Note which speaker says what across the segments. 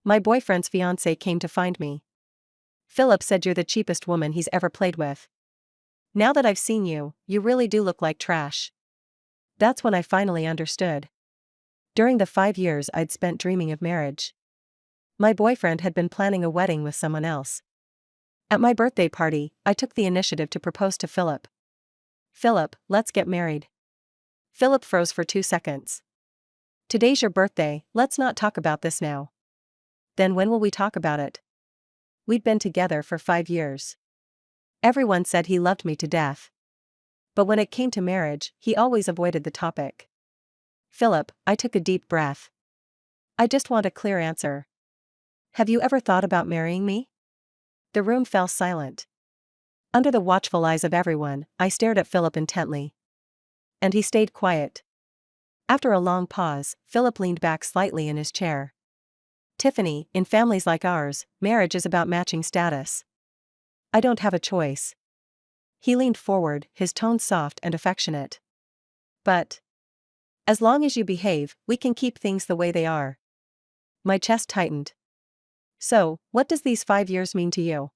Speaker 1: My boyfriend's fiancé came to find me. Philip said you're the cheapest woman he's ever played with. Now that I've seen you, you really do look like trash. That's when I finally understood. During the 5 years I'd spent dreaming of marriage, my boyfriend had been planning a wedding with someone else. At my birthday party, I took the initiative to propose to Philip. Philip, let's get married. Philip froze for 2 seconds. Today's your birthday, let's not talk about this now. Then when will we talk about it? We'd been together for 5 years. Everyone said he loved me to death. But when it came to marriage, he always avoided the topic. Philip, I took a deep breath. I just want a clear answer. Have you ever thought about marrying me? The room fell silent. Under the watchful eyes of everyone, I stared at Philip intently. And he stayed quiet. After a long pause, Philip leaned back slightly in his chair. Tiffany, in families like ours, marriage is about matching status. I don't have a choice. He leaned forward, his tone soft and affectionate. But as long as you behave, we can keep things the way they are. My chest tightened. So, what does these 5 years mean to you?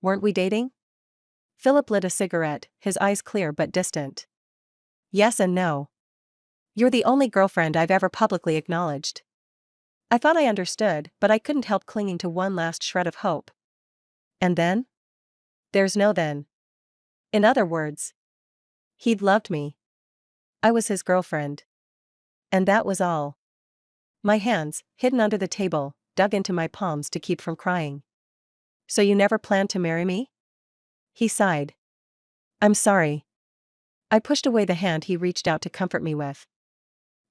Speaker 1: Weren't we dating? Philip lit a cigarette, his eyes clear but distant. Yes and no. You're the only girlfriend I've ever publicly acknowledged. I thought I understood, but I couldn't help clinging to one last shred of hope. And then? There's no then. In other words, he'd loved me. I was his girlfriend. And that was all. My hands, hidden under the table, dug into my palms to keep from crying. So you never planned to marry me? He sighed. I'm sorry. I pushed away the hand he reached out to comfort me with.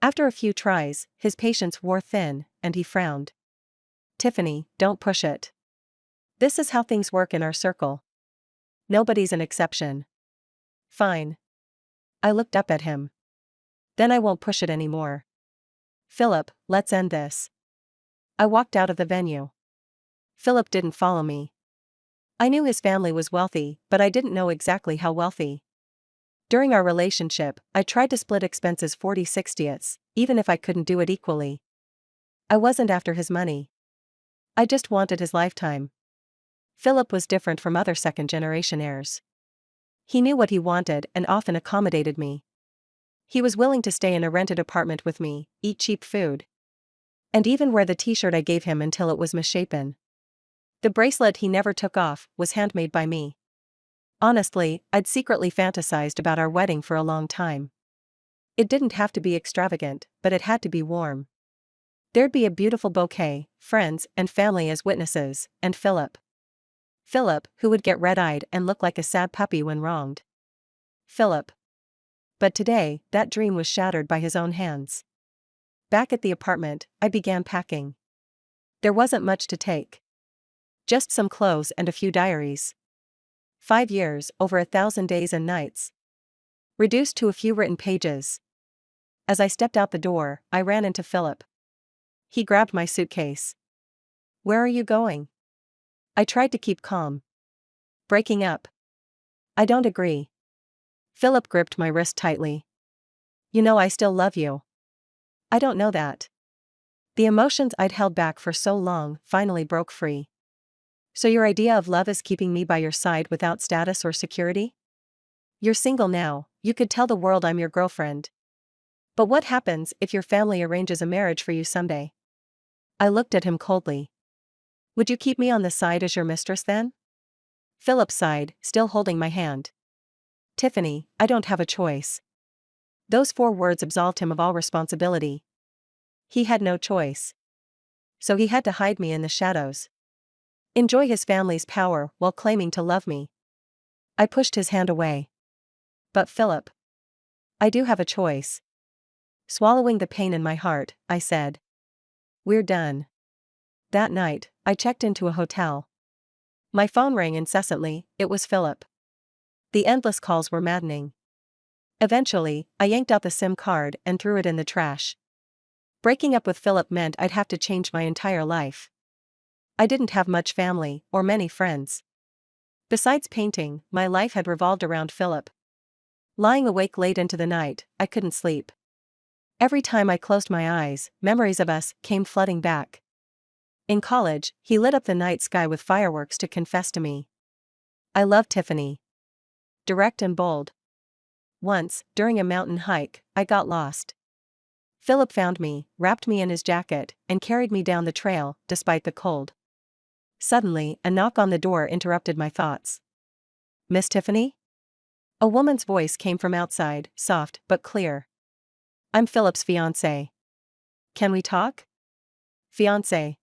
Speaker 1: After a few tries, his patience wore thin, and he frowned. Tiffany, don't push it. This is how things work in our circle. Nobody's an exception. Fine. I looked up at him. Then I won't push it anymore. Philip, let's end this. I walked out of the venue. Philip didn't follow me. I knew his family was wealthy, but I didn't know exactly how wealthy. During our relationship, I tried to split expenses 40/60ths, even if I couldn't do it equally. I wasn't after his money. I just wanted his lifetime. Philip was different from other second-generation heirs. He knew what he wanted and often accommodated me. He was willing to stay in a rented apartment with me, eat cheap food, and even wear the t-shirt I gave him until it was misshapen. The bracelet he never took off was handmade by me. Honestly, I'd secretly fantasized about our wedding for a long time. It didn't have to be extravagant, but it had to be warm. There'd be a beautiful bouquet, friends and family as witnesses, and Philip. Philip, who would get red-eyed and look like a sad puppy when wronged. Philip. But today, that dream was shattered by his own hands. Back at the apartment, I began packing. There wasn't much to take. Just some clothes and a few diaries. 5 years, over 1,000 days and nights. Reduced to a few written pages. As I stepped out the door, I ran into Philip. He grabbed my suitcase. Where are you going? I tried to keep calm. Breaking up. I don't agree. Philip gripped my wrist tightly. You know I still love you. I don't know that. The emotions I'd held back for so long finally broke free. So your idea of love is keeping me by your side without status or security? You're single now, you could tell the world I'm your girlfriend. But what happens if your family arranges a marriage for you someday? I looked at him coldly. Would you keep me on the side as your mistress then? Philip sighed, still holding my hand. Tiffany, I don't have a choice. Those 4 words absolved him of all responsibility. He had no choice. So he had to hide me in the shadows. Enjoy his family's power while claiming to love me. I pushed his hand away. But Philip. I do have a choice. Swallowing the pain in my heart, I said. We're done. That night, I checked into a hotel. My phone rang incessantly, it was Philip. The endless calls were maddening. Eventually, I yanked out the SIM card and threw it in the trash. Breaking up with Philip meant I'd have to change my entire life. I didn't have much family, or many friends. Besides painting, my life had revolved around Philip. Lying awake late into the night, I couldn't sleep. Every time I closed my eyes, memories of us came flooding back. In college, he lit up the night sky with fireworks to confess to me. I love Tiffany. Direct and bold. Once, during a mountain hike, I got lost. Philip found me, wrapped me in his jacket, and carried me down the trail, despite the cold. Suddenly, a knock on the door interrupted my thoughts. Miss Tiffany? A woman's voice came from outside, soft but clear. I'm Philip's fiancé. Can we talk? Fiancé.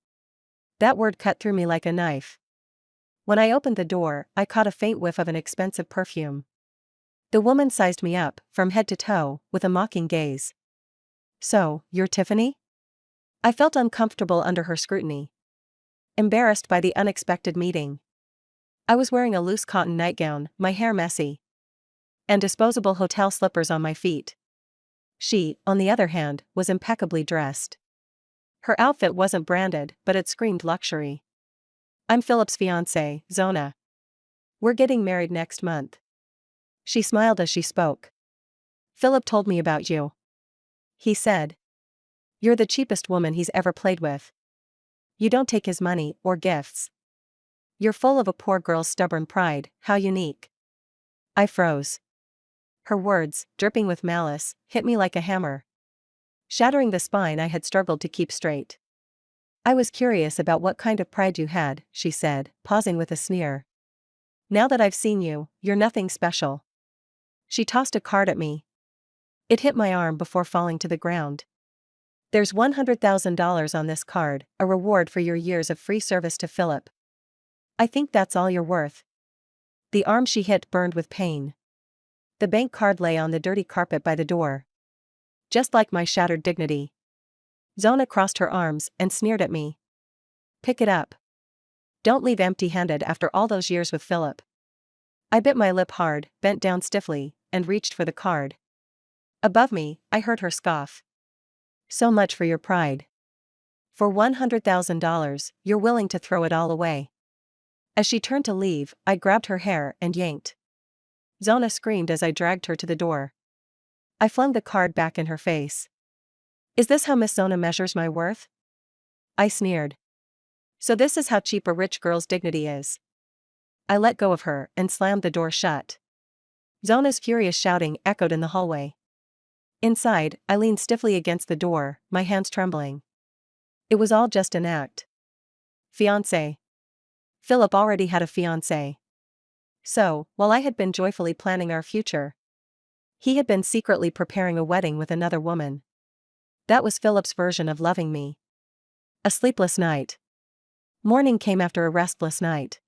Speaker 1: That word cut through me like a knife. When I opened the door, I caught a faint whiff of an expensive perfume. The woman sized me up, from head to toe, with a mocking gaze. So, you're Tiffany? I felt uncomfortable under her scrutiny. Embarrassed by the unexpected meeting. I was wearing a loose cotton nightgown, my hair messy, and disposable hotel slippers on my feet. She, on the other hand, was impeccably dressed. Her outfit wasn't branded, but it screamed luxury. I'm Philip's fiancée, Zona. We're getting married next month. She smiled as she spoke. Philip told me about you. He said. You're the cheapest woman he's ever played with. You don't take his money or gifts. You're full of a poor girl's stubborn pride, how unique. I froze. Her words, dripping with malice, hit me like a hammer, shattering the spine I had struggled to keep straight. I was curious about what kind of pride you had, she said, pausing with a sneer. Now that I've seen you, you're nothing special. She tossed a card at me. It hit my arm before falling to the ground. There's $100,000 on this card, a reward for your years of free service to Philip. I think that's all you're worth. The arm she hit burned with pain. The bank card lay on the dirty carpet by the door. Just like my shattered dignity. Zona crossed her arms and sneered at me. Pick it up. Don't leave empty-handed after all those years with Philip. I bit my lip hard, bent down stiffly, and reached for the card. Above me, I heard her scoff. So much for your pride. For $100,000, you're willing to throw it all away. As she turned to leave, I grabbed her hair and yanked. Zona screamed as I dragged her to the door. I flung the card back in her face. Is this how Miss Zona measures my worth? I sneered. So this is how cheap a rich girl's dignity is. I let go of her and slammed the door shut. Zona's furious shouting echoed in the hallway. Inside, I leaned stiffly against the door, my hands trembling. It was all just an act. Fiancé. Philip already had a fiancée. So, while I had been joyfully planning our future, he had been secretly preparing a wedding with another woman. That was Philip's version of loving me. A sleepless night. Morning came after a restless night.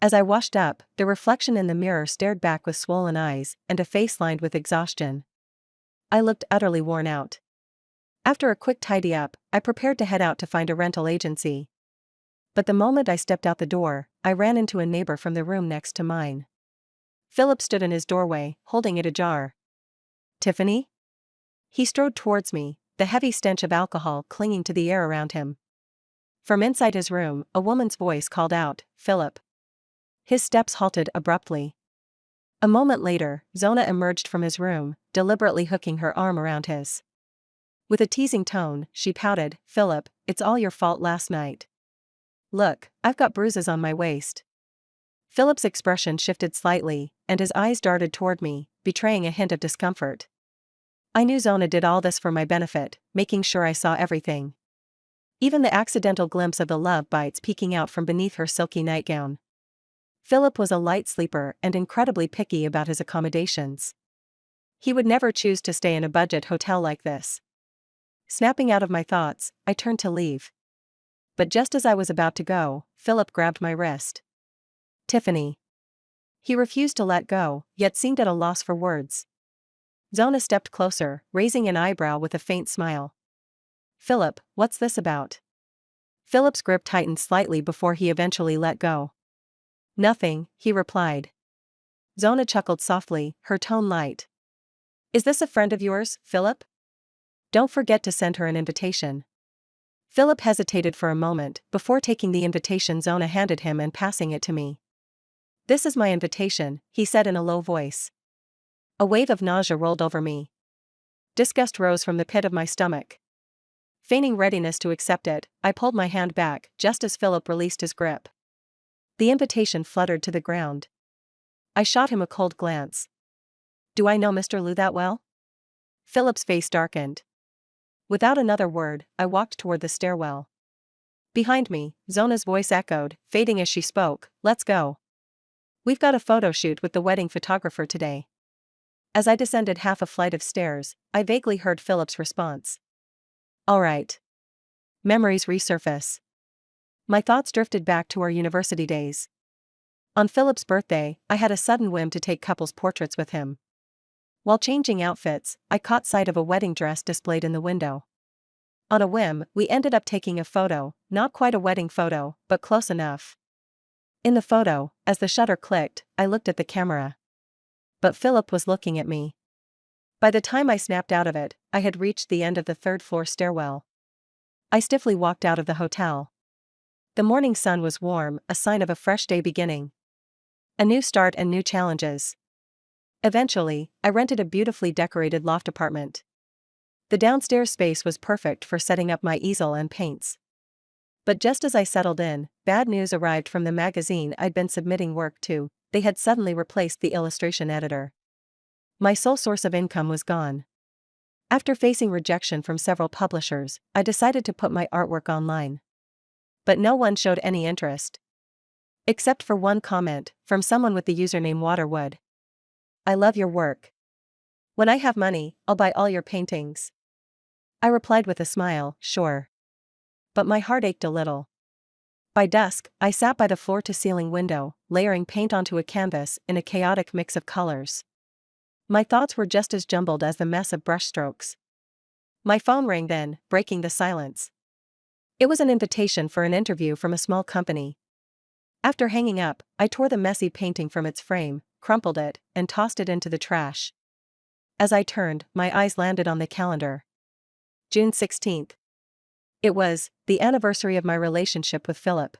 Speaker 1: As I washed up, the reflection in the mirror stared back with swollen eyes and a face lined with exhaustion. I looked utterly worn out. After a quick tidy up, I prepared to head out to find a rental agency. But the moment I stepped out the door, I ran into a neighbor from the room next to mine. Philip stood in his doorway, holding it ajar. Tiffany? He strode towards me, the heavy stench of alcohol clinging to the air around him. From inside his room, a woman's voice called out, Philip. His steps halted abruptly. A moment later, Zona emerged from his room, deliberately hooking her arm around his. With a teasing tone, she pouted, Philip, it's all your fault last night. Look, I've got bruises on my waist. Philip's expression shifted slightly, and his eyes darted toward me, betraying a hint of discomfort. I knew Zona did all this for my benefit, making sure I saw everything. Even the accidental glimpse of the love bites peeking out from beneath her silky nightgown. Philip was a light sleeper and incredibly picky about his accommodations. He would never choose to stay in a budget hotel like this. Snapping out of my thoughts, I turned to leave. But just as I was about to go, Philip grabbed my wrist. Tiffany. He refused to let go, yet seemed at a loss for words. Zona stepped closer, raising an eyebrow with a faint smile. Philip, what's this about? Philip's grip tightened slightly before he eventually let go. Nothing, he replied. Zona chuckled softly, her tone light. Is this a friend of yours, Philip? Don't forget to send her an invitation. Philip hesitated for a moment before taking the invitation Zona handed him and passing it to me. This is my invitation, he said in a low voice. A wave of nausea rolled over me. Disgust rose from the pit of my stomach. Feigning readiness to accept it, I pulled my hand back just as Philip released his grip. The invitation fluttered to the ground. I shot him a cold glance. Do I know Mr. Liu that well? Philip's face darkened. Without another word, I walked toward the stairwell. Behind me, Zona's voice echoed, fading as she spoke, let's go. We've got a photo shoot with the wedding photographer today. As I descended half a flight of stairs, I vaguely heard Philip's response. All right. Memories resurface. My thoughts drifted back to our university days. On Philip's birthday, I had a sudden whim to take couples portraits with him. While changing outfits, I caught sight of a wedding dress displayed in the window. On a whim, we ended up taking a photo, not quite a wedding photo, but close enough. In the photo, as the shutter clicked, I looked at the camera. But Philip was looking at me. By the time I snapped out of it, I had reached the end of the third-floor stairwell. I stiffly walked out of the hotel. The morning sun was warm, a sign of a fresh day beginning. A new start and new challenges. Eventually, I rented a beautifully decorated loft apartment. The downstairs space was perfect for setting up my easel and paints. But just as I settled in, bad news arrived from the magazine I'd been submitting work to. They had suddenly replaced the illustration editor. My sole source of income was gone. After facing rejection from several publishers, I decided to put my artwork online. But no one showed any interest. Except for one comment, from someone with the username Waterwood. I love your work. When I have money, I'll buy all your paintings. I replied with a smile, sure. But my heart ached a little. By dusk, I sat by the floor-to-ceiling window, layering paint onto a canvas in a chaotic mix of colors. My thoughts were just as jumbled as the mess of brushstrokes. My phone rang then, breaking the silence. It was an invitation for an interview from a small company. After hanging up, I tore the messy painting from its frame, crumpled it, and tossed it into the trash. As I turned, my eyes landed on the calendar. June 16th. It was the anniversary of my relationship with Philip.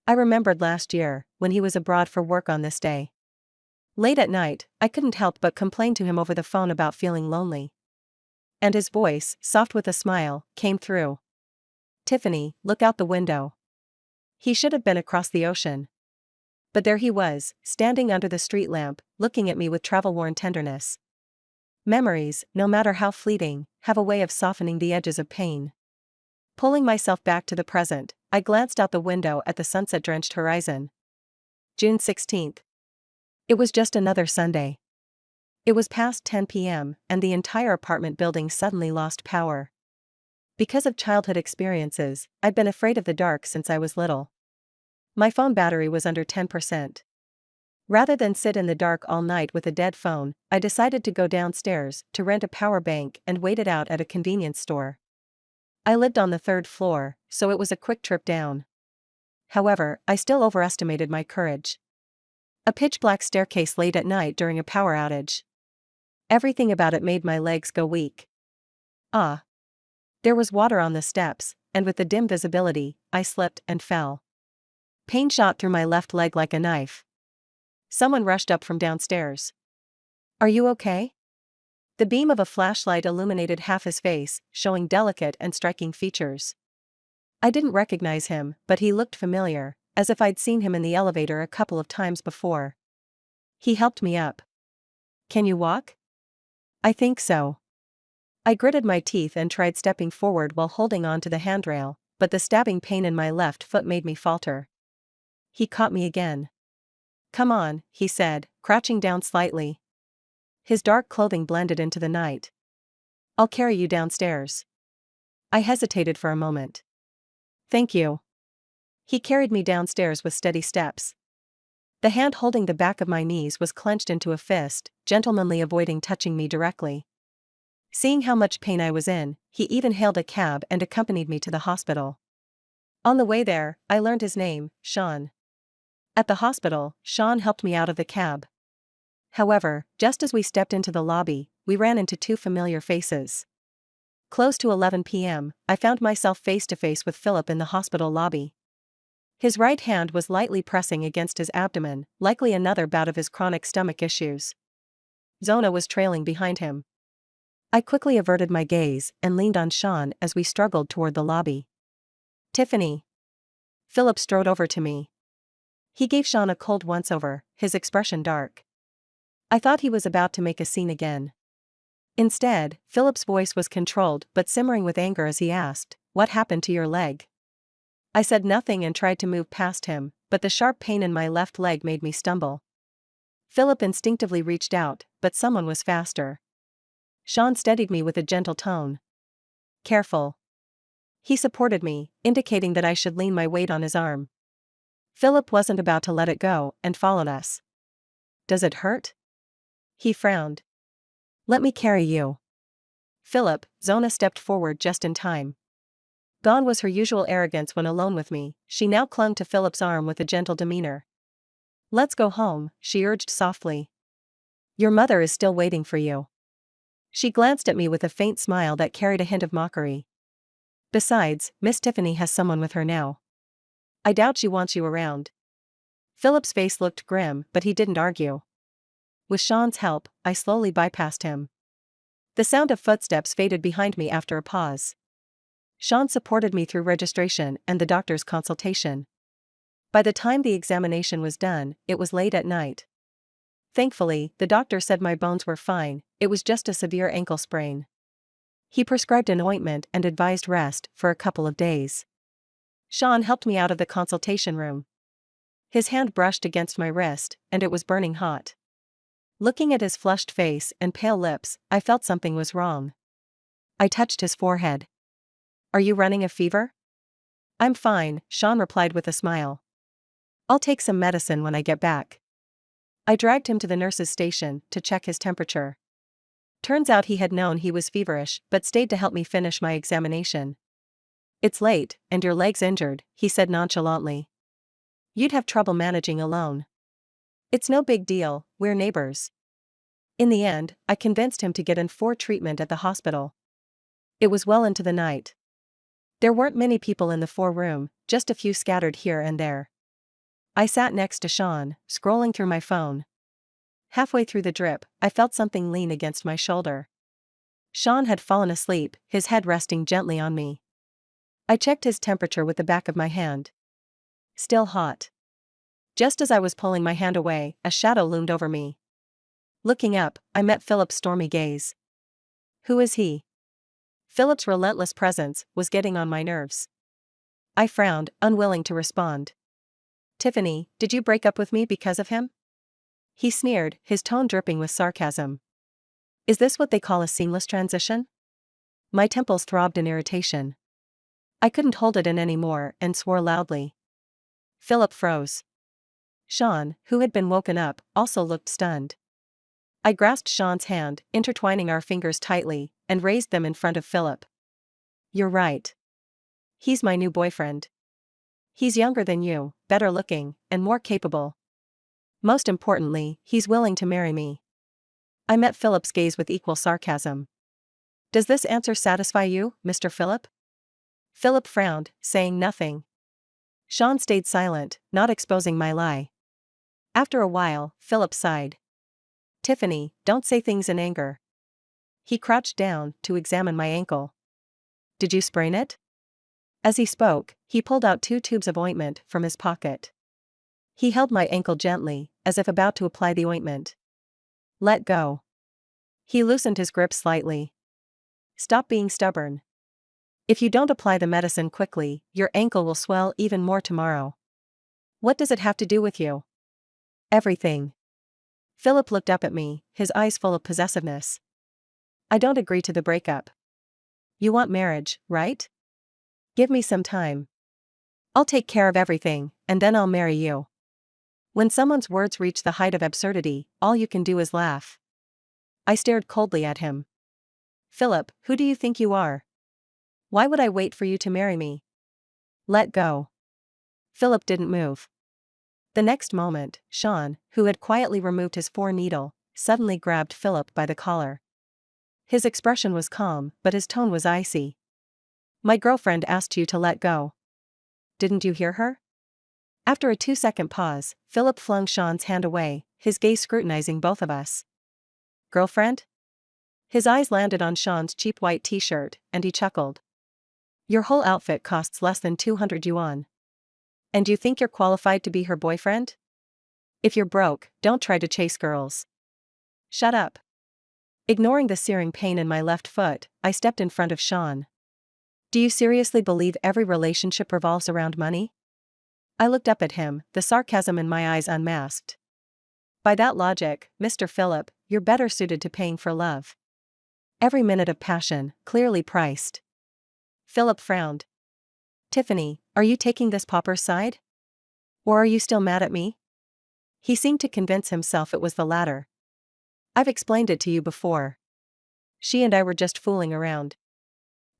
Speaker 1: I remembered last year, when he was abroad for work on this day. Late at night, I couldn't help but complain to him over the phone about feeling lonely. And his voice, soft with a smile, came through. Tiffany, look out the window. He should have been across the ocean. But there he was, standing under the street lamp, looking at me with travel-worn tenderness. Memories, no matter how fleeting, have a way of softening the edges of pain. Pulling myself back to the present, I glanced out the window at the sunset-drenched horizon. June 16th. It was just another Sunday. It was past 10 p.m., and the entire apartment building suddenly lost power. Because of childhood experiences, I'd been afraid of the dark since I was little. My phone battery was under 10%. Rather than sit in the dark all night with a dead phone, I decided to go downstairs to rent a power bank and wait it out at a convenience store. I lived on the third floor, so it was a quick trip down. However, I still overestimated my courage. A pitch-black staircase late at night during a power outage. Everything about it made my legs go weak. Ah. There was water on the steps, and with the dim visibility, I slipped and fell. Pain shot through my left leg like a knife. Someone rushed up from downstairs. Are you okay? The beam of a flashlight illuminated half his face, showing delicate and striking features. I didn't recognize him, but he looked familiar, as if I'd seen him in the elevator a couple of times before. He helped me up. Can you walk? I think so. I gritted my teeth and tried stepping forward while holding on to the handrail, but the stabbing pain in my left foot made me falter. He caught me again. Come on, he said, crouching down slightly. His dark clothing blended into the night. I'll carry you downstairs. I hesitated for a moment. Thank you. He carried me downstairs with steady steps. The hand holding the back of my knees was clenched into a fist, gentlemanly avoiding touching me directly. Seeing how much pain I was in, he even hailed a cab and accompanied me to the hospital. On the way there, I learned his name, Sean. At the hospital, Sean helped me out of the cab. However, just as we stepped into the lobby, we ran into two familiar faces. Close to 11 p.m., I found myself face to face with Philip in the hospital lobby. His right hand was lightly pressing against his abdomen, likely another bout of his chronic stomach issues. Zona was trailing behind him. I quickly averted my gaze and leaned on Sean as we struggled toward the lobby. Tiffany. Philip strode over to me. He gave Sean a cold once-over, his expression dark. I thought he was about to make a scene again. Instead, Philip's voice was controlled but simmering with anger as he asked, "What happened to your leg?" I said nothing and tried to move past him, but the sharp pain in my left leg made me stumble. Philip instinctively reached out, but someone was faster. Sean steadied me with a gentle tone. "Careful." He supported me, indicating that I should lean my weight on his arm. Philip wasn't about to let it go and followed us. "Does it hurt?" He frowned. "Let me carry you." "Philip," Zona stepped forward just in time. Gone was her usual arrogance when alone with me, she now clung to Philip's arm with a gentle demeanor. "Let's go home," she urged softly. "Your mother is still waiting for you." She glanced at me with a faint smile that carried a hint of mockery. "Besides, Miss Tiffany has someone with her now. I doubt she wants you around." Philip's face looked grim, but he didn't argue. With Sean's help, I slowly bypassed him. The sound of footsteps faded behind me after a pause. Sean supported me through registration and the doctor's consultation. By the time the examination was done, it was late at night. Thankfully, the doctor said my bones were fine, it was just a severe ankle sprain. He prescribed an ointment and advised rest for a couple of days. Sean helped me out of the consultation room. His hand brushed against my wrist, and it was burning hot. Looking at his flushed face and pale lips, I felt something was wrong. I touched his forehead. "Are you running a fever?" "I'm fine," Sean replied with a smile. "I'll take some medicine when I get back." I dragged him to the nurse's station to check his temperature. Turns out he had known he was feverish but stayed to help me finish my examination. "It's late, and your leg's injured," he said nonchalantly. "You'd have trouble managing alone." "It's no big deal, we're neighbors." In the end, I convinced him to get in for treatment at the hospital. It was well into the night. There weren't many people in the 4-room, just a few scattered here and there. I sat next to Sean, scrolling through my phone. Halfway through the drip, I felt something lean against my shoulder. Sean had fallen asleep, his head resting gently on me. I checked his temperature with the back of my hand. Still hot. Just as I was pulling my hand away, a shadow loomed over me. Looking up, I met Philip's stormy gaze. Who is he? Philip's relentless presence was getting on my nerves. I frowned, unwilling to respond. "Tiffany, did you break up with me because of him?" He sneered, his tone dripping with sarcasm. "Is this what they call a seamless transition?" My temples throbbed in irritation. I couldn't hold it in anymore and swore loudly. Philip froze. Sean, who had been woken up, also looked stunned. I grasped Sean's hand, intertwining our fingers tightly, and raised them in front of Philip. "You're right. He's my new boyfriend. He's younger than you, better looking, and more capable. Most importantly, he's willing to marry me." I met Philip's gaze with equal sarcasm. "Does this answer satisfy you, Mr. Philip?" Philip frowned, saying nothing. Sean stayed silent, not exposing my lie. After a while, Philip sighed. "Tiffany, don't say things in anger." He crouched down to examine my ankle. "Did you sprain it?" As he spoke, he pulled out 2 tubes of ointment from his pocket. He held my ankle gently, as if about to apply the ointment. "Let go." He loosened his grip slightly. "Stop being stubborn. If you don't apply the medicine quickly, your ankle will swell even more tomorrow." "What does it have to do with you?" "Everything." Philip looked up at me, his eyes full of possessiveness. "I don't agree to the breakup." "You want marriage, right? Give me some time. I'll take care of everything, and then I'll marry you." When someone's words reach the height of absurdity, all you can do is laugh. I stared coldly at him. "Philip, who do you think you are? Why would I wait for you to marry me?" "Let go." Philip didn't move. The next moment, Sean, who had quietly removed his 4-needle, suddenly grabbed Philip by the collar. His expression was calm, but his tone was icy. "My girlfriend asked you to let go. Didn't you hear her?" After a 2-second pause, Philip flung Sean's hand away, his gaze scrutinizing both of us. "Girlfriend?" His eyes landed on Sean's cheap white t-shirt, and he chuckled. Your whole outfit costs less than 200 yuan. And you think you're qualified to be her boyfriend? If you're broke, don't try to chase girls. Shut up. Ignoring the searing pain in my left foot, I stepped in front of Sean. Do you seriously believe every relationship revolves around money? I looked up at him, the sarcasm in my eyes unmasked. By that logic, Mr. Philip, you're better suited to paying for love. Every minute of passion, clearly priced. Philip frowned. Tiffany, are you taking this pauper's side? Or are you still mad at me? He seemed to convince himself it was the latter. I've explained it to you before. She and I were just fooling around.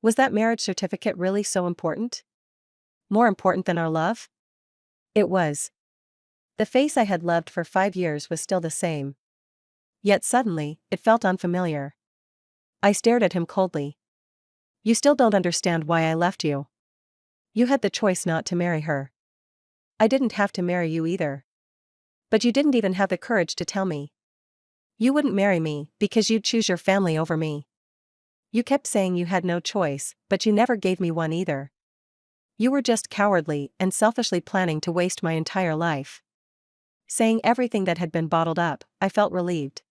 Speaker 1: Was that marriage certificate really so important? More important than our love? It was. The face I had loved for 5 years was still the same. Yet suddenly, it felt unfamiliar. I stared at him coldly. You still don't understand why I left you. You had the choice not to marry her. I didn't have to marry you either. But you didn't even have the courage to tell me. You wouldn't marry me because you'd choose your family over me. You kept saying you had no choice, but you never gave me one either. You were just cowardly and selfishly planning to waste my entire life. Saying everything that had been bottled up, I felt relieved.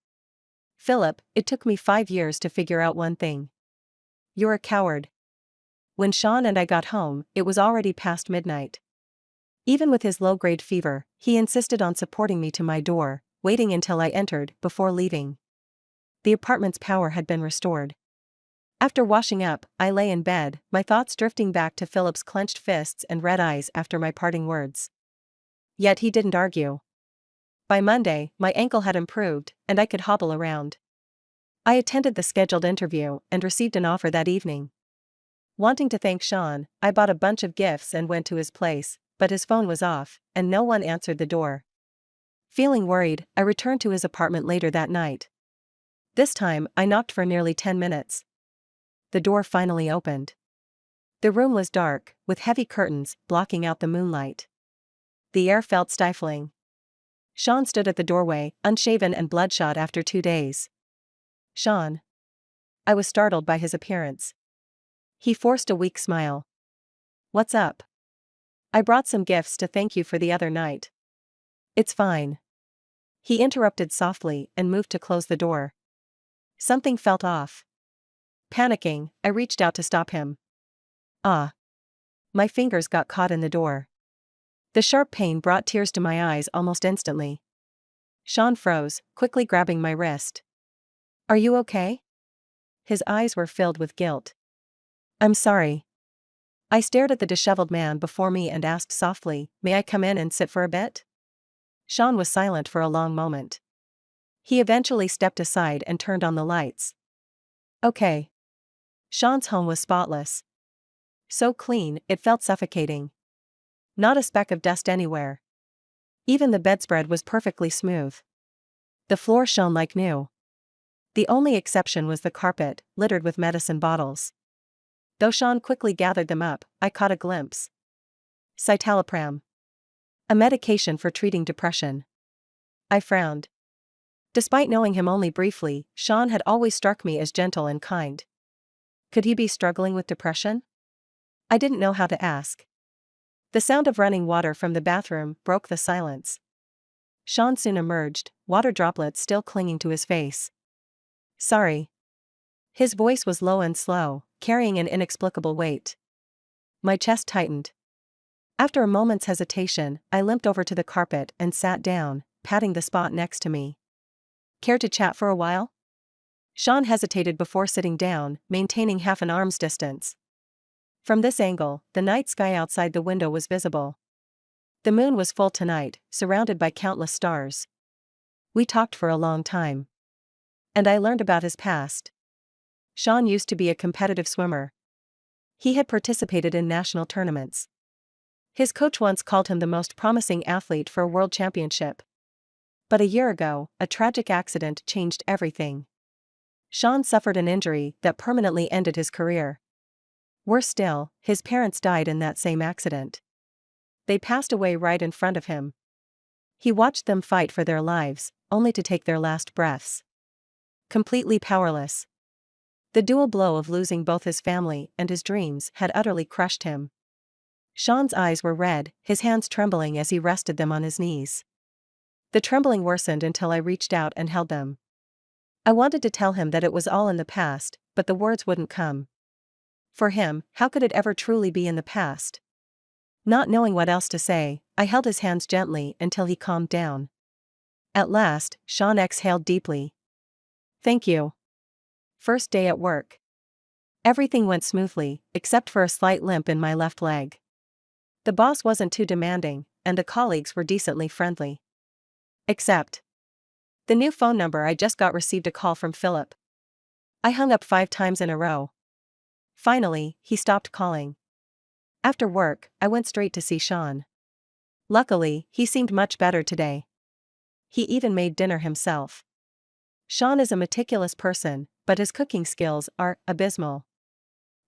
Speaker 1: Philip, it took me 5 years to figure out one thing. You're a coward. When Sean and I got home, it was already past midnight. Even with his low-grade fever, he insisted on supporting me to my door, waiting until I entered before leaving. The apartment's power had been restored. After washing up, I lay in bed, my thoughts drifting back to Philip's clenched fists and red eyes after my parting words. Yet he didn't argue. By Monday, my ankle had improved, and I could hobble around. I attended the scheduled interview and received an offer that evening. Wanting to thank Sean, I bought a bunch of gifts and went to his place, but his phone was off, and no one answered the door. Feeling worried, I returned to his apartment later that night. This time, I knocked for nearly 10 minutes. The door finally opened. The room was dark, with heavy curtains blocking out the moonlight. The air felt stifling. Sean stood at the doorway, unshaven and bloodshot after 2 days. Sean. I was startled by his appearance. He forced a weak smile. What's up? I brought some gifts to thank you for the other night. It's fine. He interrupted softly and moved to close the door. Something felt off. Panicking, I reached out to stop him. Ah. My fingers got caught in the door. The sharp pain brought tears to my eyes almost instantly. Sean froze, quickly grabbing my wrist. Are you okay? His eyes were filled with guilt. I'm sorry. I stared at the disheveled man before me and asked softly, may I come in and sit for a bit? Sean was silent for a long moment. He eventually stepped aside and turned on the lights. Okay. Sean's home was spotless. So clean, it felt suffocating. Not a speck of dust anywhere. Even the bedspread was perfectly smooth. The floor shone like new. The only exception was the carpet, littered with medicine bottles. Though Sean quickly gathered them up, I caught a glimpse. Citalopram. A medication for treating depression. I frowned. Despite knowing him only briefly, Sean had always struck me as gentle and kind. Could he be struggling with depression? I didn't know how to ask. The sound of running water from the bathroom broke the silence. Sean soon emerged, water droplets still clinging to his face. Sorry. His voice was low and slow, carrying an inexplicable weight. My chest tightened. After a moment's hesitation, I limped over to the carpet and sat down, patting the spot next to me. Care to chat for a while? Sean hesitated before sitting down, maintaining half an arm's distance. From this angle, the night sky outside the window was visible. The moon was full tonight, surrounded by countless stars. We talked for a long time. And I learned about his past. Sean used to be a competitive swimmer. He had participated in national tournaments. His coach once called him the most promising athlete for a world championship. But a year ago, a tragic accident changed everything. Sean suffered an injury that permanently ended his career. Worse still, his parents died in that same accident. They passed away right in front of him. He watched them fight for their lives, only to take their last breaths. Completely powerless. The dual blow of losing both his family and his dreams had utterly crushed him. Sean's eyes were red, his hands trembling as he rested them on his knees. The trembling worsened until I reached out and held them. I wanted to tell him that it was all in the past, but the words wouldn't come. For him, how could it ever truly be in the past? Not knowing what else to say, I held his hands gently until he calmed down. At last, Sean exhaled deeply. Thank you. First day at work. Everything went smoothly, except for a slight limp in my left leg. The boss wasn't too demanding, and the colleagues were decently friendly. Except the new phone number I just got received a call from Philip. I hung up 5 times in a row. Finally, he stopped calling. After work, I went straight to see Sean. Luckily, he seemed much better today. He even made dinner himself. Sean is a meticulous person, but his cooking skills are abysmal.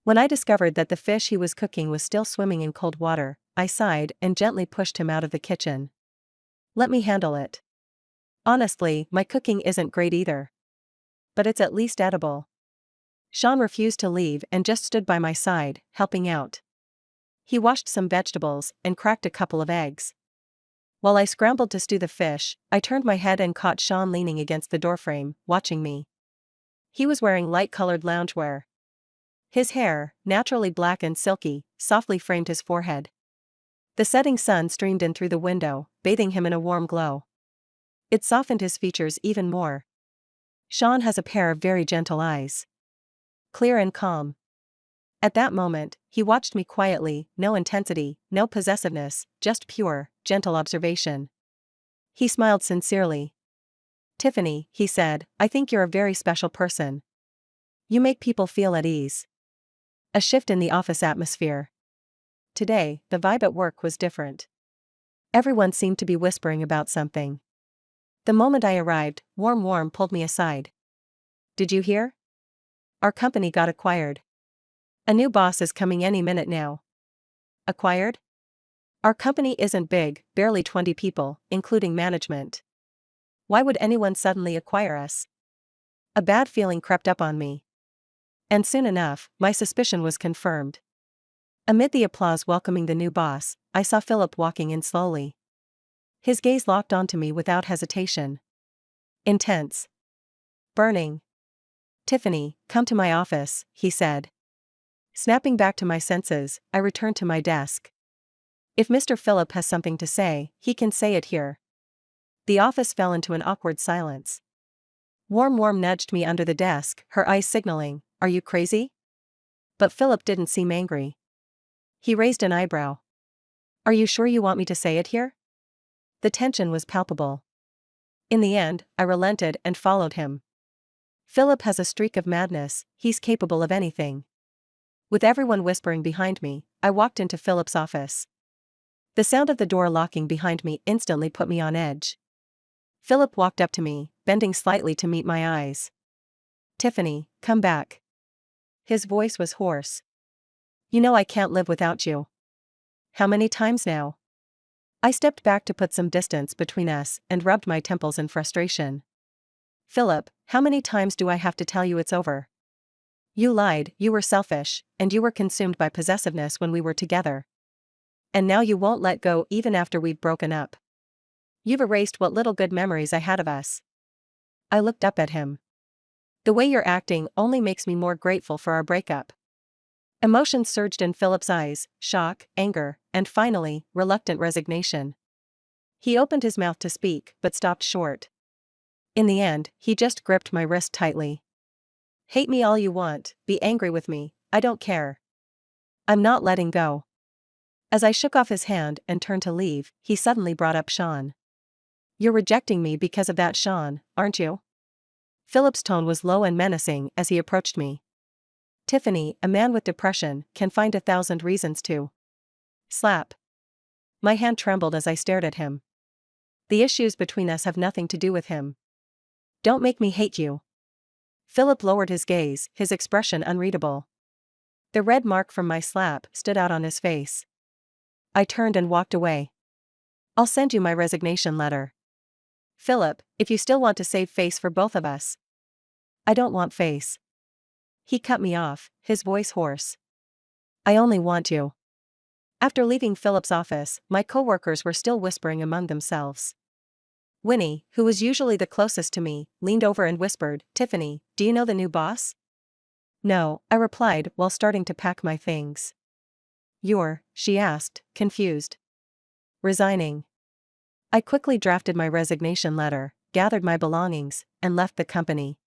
Speaker 1: When I discovered that the fish he was cooking was still swimming in cold water, I sighed and gently pushed him out of the kitchen. Let me handle it. Honestly, my cooking isn't great either. But it's at least edible. Sean refused to leave and just stood by my side, helping out. He washed some vegetables and cracked a couple of eggs. While I scrambled to stew the fish, I turned my head and caught Sean leaning against the doorframe, watching me. He was wearing light-colored loungewear. His hair, naturally black and silky, softly framed his forehead. The setting sun streamed in through the window, bathing him in a warm glow. It softened his features even more. Sean has a pair of very gentle eyes. Clear and calm. At that moment, he watched me quietly, no intensity, no possessiveness, just pure, gentle observation. He smiled sincerely. Tiffany, he said, I think you're a very special person. You make people feel at ease. A shift in the office atmosphere. Today, the vibe at work was different. Everyone seemed to be whispering about something. The moment I arrived, Warm pulled me aside. Did you hear? Our company got acquired. A new boss is coming any minute now. Acquired? Our company isn't big, barely 20 people, including management. Why would anyone suddenly acquire us? A bad feeling crept up on me. And soon enough, my suspicion was confirmed. Amid the applause welcoming the new boss, I saw Philip walking in slowly. His gaze locked onto me without hesitation. Intense. Burning. Tiffany, come to my office, he said. Snapping back to my senses, I returned to my desk. If Mr. Philip has something to say, he can say it here. The office fell into an awkward silence. Warm nudged me under the desk, her eyes signaling, are you crazy? But Philip didn't seem angry. He raised an eyebrow. Are you sure you want me to say it here? The tension was palpable. In the end, I relented and followed him. Philip has a streak of madness, he's capable of anything. With everyone whispering behind me, I walked into Philip's office. The sound of the door locking behind me instantly put me on edge. Philip walked up to me, bending slightly to meet my eyes. Tiffany, come back. His voice was hoarse. You know I can't live without you. How many times now? I stepped back to put some distance between us and rubbed my temples in frustration. Philip, how many times do I have to tell you it's over? You lied, you were selfish, and you were consumed by possessiveness when we were together. And now you won't let go even after we've broken up. You've erased what little good memories I had of us. I looked up at him. The way you're acting only makes me more grateful for our breakup. Emotions surged in Philip's eyes, shock, anger, and finally, reluctant resignation. He opened his mouth to speak, but stopped short. In the end, he just gripped my wrist tightly. Hate me all you want, be angry with me, I don't care. I'm not letting go. As I shook off his hand and turned to leave, he suddenly brought up Sean. You're rejecting me because of that, Sean, aren't you? Philip's tone was low and menacing as he approached me. Tiffany, a man with depression, can find 1,000 reasons to slap. My hand trembled as I stared at him. The issues between us have nothing to do with him. Don't make me hate you. Philip lowered his gaze, his expression unreadable. The red mark from my slap stood out on his face. I turned and walked away. I'll send you my resignation letter. Philip, if you still want to save face for both of us. I don't want face. He cut me off, his voice hoarse. I only want you. After leaving Philip's office, my coworkers were still whispering among themselves. Winnie, who was usually the closest to me, leaned over and whispered, Tiffany, do you know the new boss? No, I replied while starting to pack my things. She asked, confused. Resigning. I quickly drafted my resignation letter, gathered my belongings, and left the company.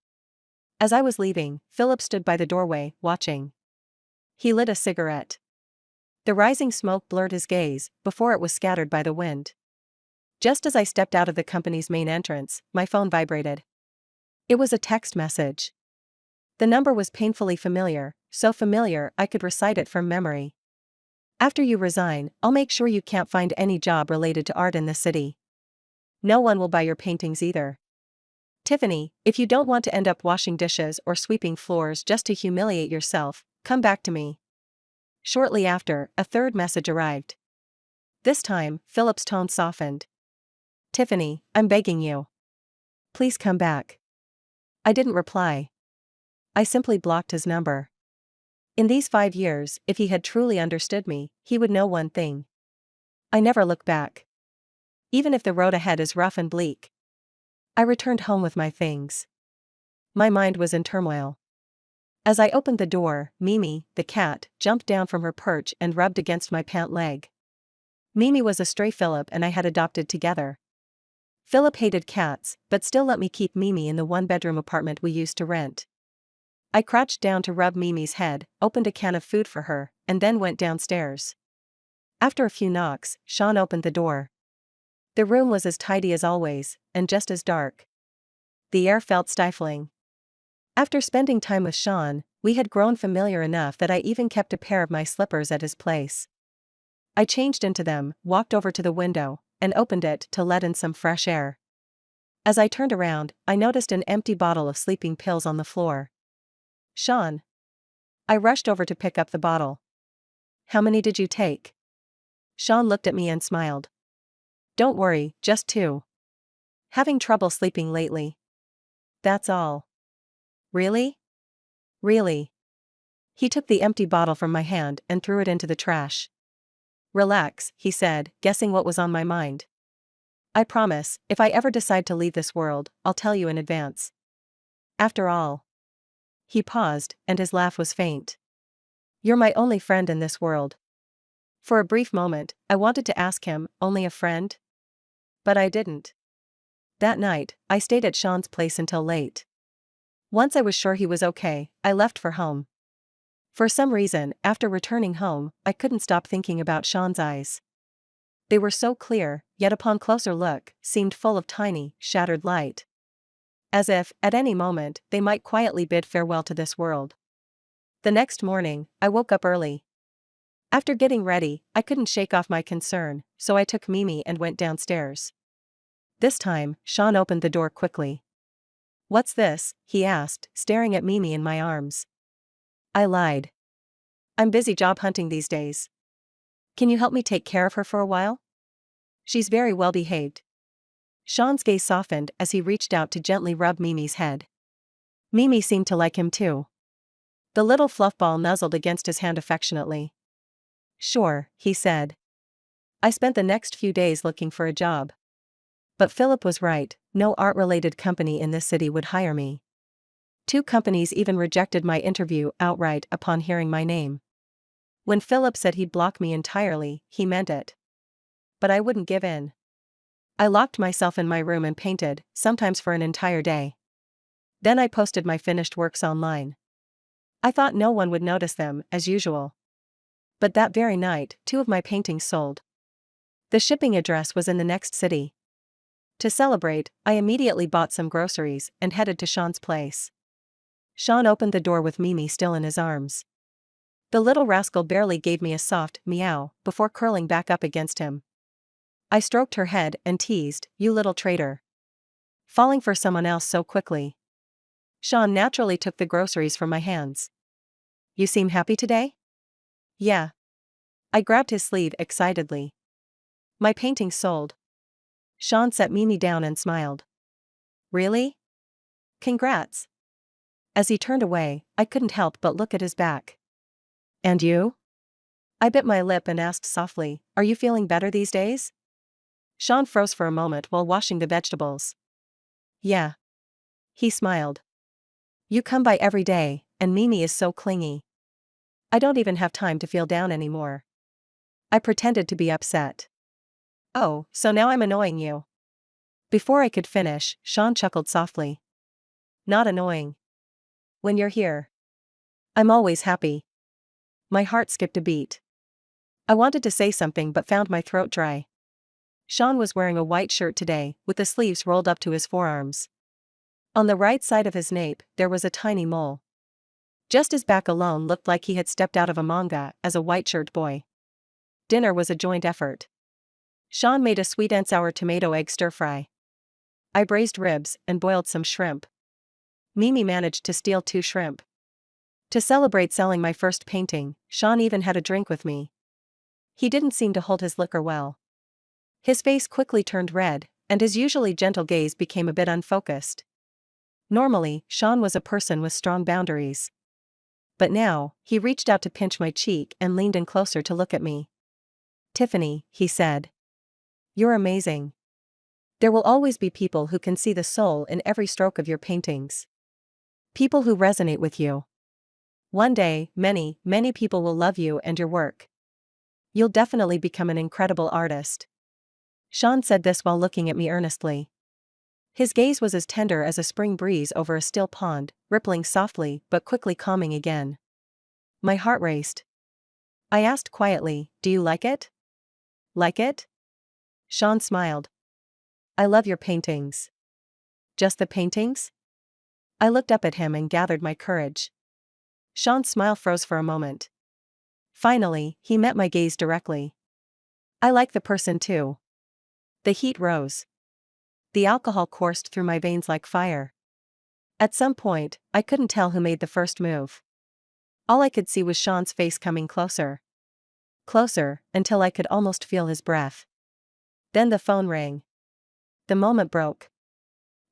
Speaker 1: As I was leaving, Philip stood by the doorway, watching. He lit a cigarette. The rising smoke blurred his gaze, before it was scattered by the wind. Just as I stepped out of the company's main entrance, my phone vibrated. It was a text message. The number was painfully familiar, so familiar I could recite it from memory. After you resign, I'll make sure you can't find any job related to art in the city. No one will buy your paintings either. Tiffany, if you don't want to end up washing dishes or sweeping floors just to humiliate yourself, come back to me. Shortly after, a third message arrived. This time, Philip's tone softened. Tiffany, I'm begging you. Please come back. I didn't reply. I simply blocked his number. In these 5 years, if he had truly understood me, he would know one thing. I never look back. Even if the road ahead is rough and bleak. I returned home with my things. My mind was in turmoil. As I opened the door, Mimi, the cat, jumped down from her perch and rubbed against my pant leg. Mimi was a stray Philip and I had adopted together. Philip hated cats, but still let me keep Mimi in the one-bedroom apartment we used to rent. I crouched down to rub Mimi's head, opened a can of food for her, and then went downstairs. After a few knocks, Sean opened the door. The room was as tidy as always, and just as dark. The air felt stifling. After spending time with Sean, we had grown familiar enough that I even kept a pair of my slippers at his place. I changed into them, walked over to the window, and opened it to let in some fresh air. As I turned around, I noticed an empty bottle of sleeping pills on the floor. Sean. I rushed over to pick up the bottle. How many did you take? Sean looked at me and smiled. Don't worry, just 2. Having trouble sleeping lately. That's all. Really? Really. He took the empty bottle from my hand and threw it into the trash. Relax, he said, guessing what was on my mind. I promise, if I ever decide to leave this world, I'll tell you in advance. After all. He paused, and his laugh was faint. You're my only friend in this world. For a brief moment, I wanted to ask him, only a friend? But I didn't. That night, I stayed at Sean's place until late. Once I was sure he was okay, I left for home. For some reason, after returning home, I couldn't stop thinking about Sean's eyes. They were so clear, yet upon closer look, seemed full of tiny, shattered light. As if, at any moment, they might quietly bid farewell to this world. The next morning, I woke up early. After getting ready, I couldn't shake off my concern, so I took Mimi and went downstairs. This time, Sean opened the door quickly. What's this? He asked, staring at Mimi in my arms. I lied. I'm busy job hunting these days. Can you help me take care of her for a while? She's very well behaved. Sean's gaze softened as he reached out to gently rub Mimi's head. Mimi seemed to like him too. The little fluff ball nuzzled against his hand affectionately. Sure, he said. I spent the next few days looking for a job. But Philip was right, no art-related company in this city would hire me. 2 companies even rejected my interview outright upon hearing my name. When Philip said he'd block me entirely, he meant it. But I wouldn't give in. I locked myself in my room and painted, sometimes for an entire day. Then I posted my finished works online. I thought no one would notice them, as usual. But that very night, 2 of my paintings sold. The shipping address was in the next city. To celebrate, I immediately bought some groceries and headed to Sean's place. Sean opened the door with Mimi still in his arms. The little rascal barely gave me a soft meow before curling back up against him. I stroked her head and teased, you little traitor. Falling for someone else so quickly. Sean naturally took the groceries from my hands. You seem happy today? Yeah. I grabbed his sleeve excitedly. My painting sold. Sean set Mimi down and smiled. Really? Congrats. As he turned away, I couldn't help but look at his back. And you? I bit my lip and asked softly, are you feeling better these days? Sean froze for a moment while washing the vegetables. Yeah. He smiled. You come by every day, and Mimi is so clingy. I don't even have time to feel down anymore. I pretended to be upset. Oh, so now I'm annoying you. Before I could finish, Sean chuckled softly. Not annoying. When you're here, I'm always happy. My heart skipped a beat. I wanted to say something but found my throat dry. Sean was wearing a white shirt today, with the sleeves rolled up to his forearms. On the right side of his nape, there was a tiny mole. Just his back alone looked like he had stepped out of a manga as a white shirt boy. Dinner was a joint effort. Sean made a sweet and sour tomato egg stir-fry. I braised ribs and boiled some shrimp. Mimi managed to steal 2 shrimp. To celebrate selling my first painting, Sean even had a drink with me. He didn't seem to hold his liquor well. His face quickly turned red, and his usually gentle gaze became a bit unfocused. Normally, Sean was a person with strong boundaries. But now, he reached out to pinch my cheek and leaned in closer to look at me. Tiffany, he said. You're amazing. There will always be people who can see the soul in every stroke of your paintings. People who resonate with you. One day, many, many people will love you and your work. You'll definitely become an incredible artist. Sean said this while looking at me earnestly. His gaze was as tender as a spring breeze over a still pond, rippling softly but quickly calming again. My heart raced. I asked quietly, do you like it? Like it? Sean smiled. I love your paintings. Just the paintings? I looked up at him and gathered my courage. Sean's smile froze for a moment. Finally, he met my gaze directly. I like the person too. The heat rose. The alcohol coursed through my veins like fire. At some point, I couldn't tell who made the first move. All I could see was Sean's face coming closer. Closer, until I could almost feel his breath. Then the phone rang. The moment broke.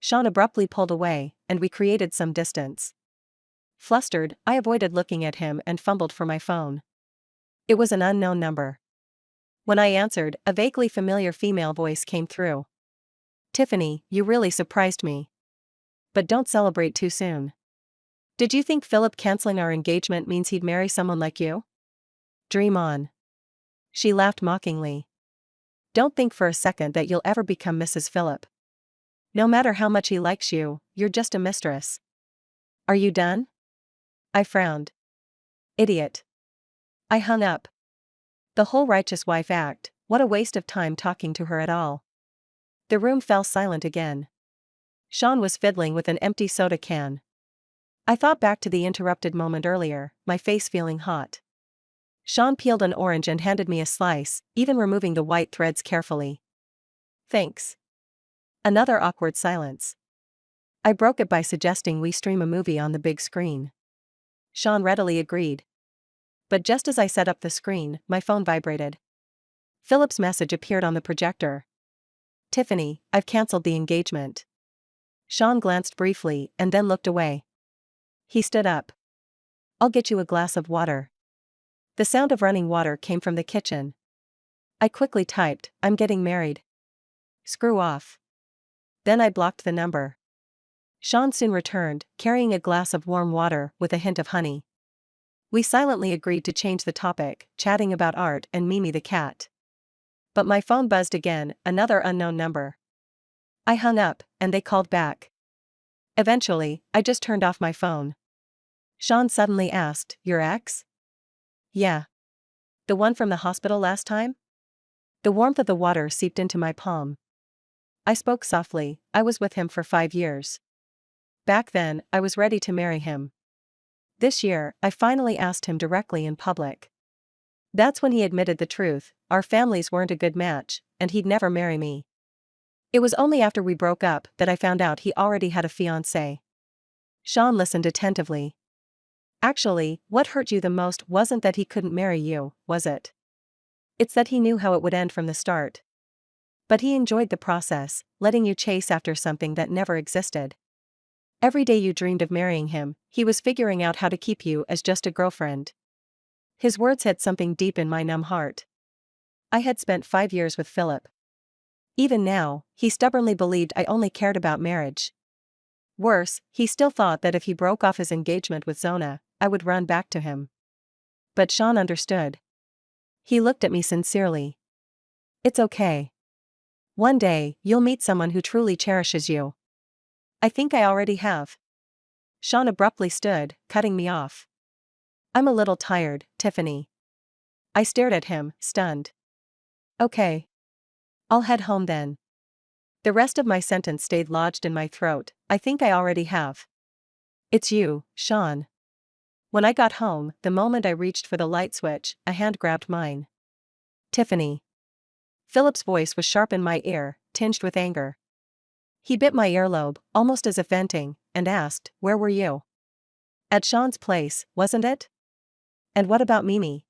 Speaker 1: Sean abruptly pulled away, and we created some distance. Flustered, I avoided looking at him and fumbled for my phone. It was an unknown number. When I answered, a vaguely familiar female voice came through. Tiffany, you really surprised me. But don't celebrate too soon. Did you think Philip canceling our engagement means he'd marry someone like you? Dream on. She laughed mockingly. Don't think for a second that you'll ever become Mrs. Philip. No matter how much he likes you, you're just a mistress. Are you done? I frowned. Idiot. I hung up. The whole righteous wife act, what a waste of time talking to her at all. The room fell silent again. Sean was fiddling with an empty soda can. I thought back to the interrupted moment earlier, my face feeling hot. Sean peeled an orange and handed me a slice, even removing the white threads carefully. Thanks. Another awkward silence. I broke it by suggesting we stream a movie on the big screen. Sean readily agreed. But just as I set up the screen, my phone vibrated. Philip's message appeared on the projector. Tiffany, I've cancelled the engagement. Sean glanced briefly and then looked away. He stood up. I'll get you a glass of water. The sound of running water came from the kitchen. I quickly typed, I'm getting married. Screw off. Then I blocked the number. Sean soon returned, carrying a glass of warm water with a hint of honey. We silently agreed to change the topic, chatting about art and Mimi the cat. But my phone buzzed again, another unknown number. I hung up, and they called back. Eventually, I just turned off my phone. Sean suddenly asked, your ex? Yeah. The one from the hospital last time? The warmth of the water seeped into my palm. I spoke softly, I was with him for 5 years. Back then, I was ready to marry him. This year, I finally asked him directly in public. That's when he admitted the truth, our families weren't a good match, and he'd never marry me. It was only after we broke up that I found out he already had a fiancée. Sean listened attentively. Actually, what hurt you the most wasn't that he couldn't marry you, was it? It's that he knew how it would end from the start. But he enjoyed the process, letting you chase after something that never existed. Every day you dreamed of marrying him, he was figuring out how to keep you as just a girlfriend. His words hit something deep in my numb heart. I had spent 5 years with Philip. Even now, he stubbornly believed I only cared about marriage. Worse, he still thought that if he broke off his engagement with Zona, I would run back to him. But Sean understood. He looked at me sincerely. It's okay. One day, you'll meet someone who truly cherishes you. I think I already have. Sean abruptly stood, cutting me off. I'm a little tired, Tiffany. I stared at him, stunned. Okay. I'll head home then. The rest of my sentence stayed lodged in my throat. I think I already have. It's you, Sean. When I got home, the moment I reached for the light switch, a hand grabbed mine. Tiffany. Philip's voice was sharp in my ear, tinged with anger. He bit my earlobe, almost as if venting, and asked, "Where were you?" At Sean's place, wasn't it? And what about Mimi?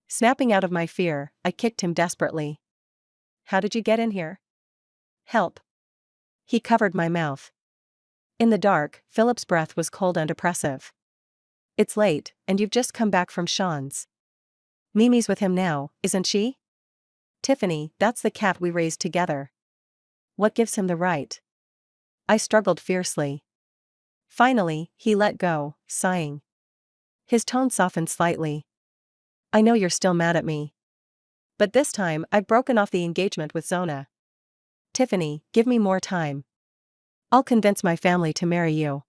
Speaker 1: Snapping out of my fear, I kicked him desperately. How did you get in here? Help. He covered my mouth. In the dark, Philip's breath was cold and oppressive. It's late, and you've just come back from Sean's. Mimi's with him now, isn't she? Tiffany, that's the cat we raised together. What gives him the right? I struggled fiercely. Finally, he let go, sighing. His tone softened slightly. I know you're still mad at me. But this time, I've broken off the engagement with Zona. Tiffany, give me more time. I'll convince my family to marry you.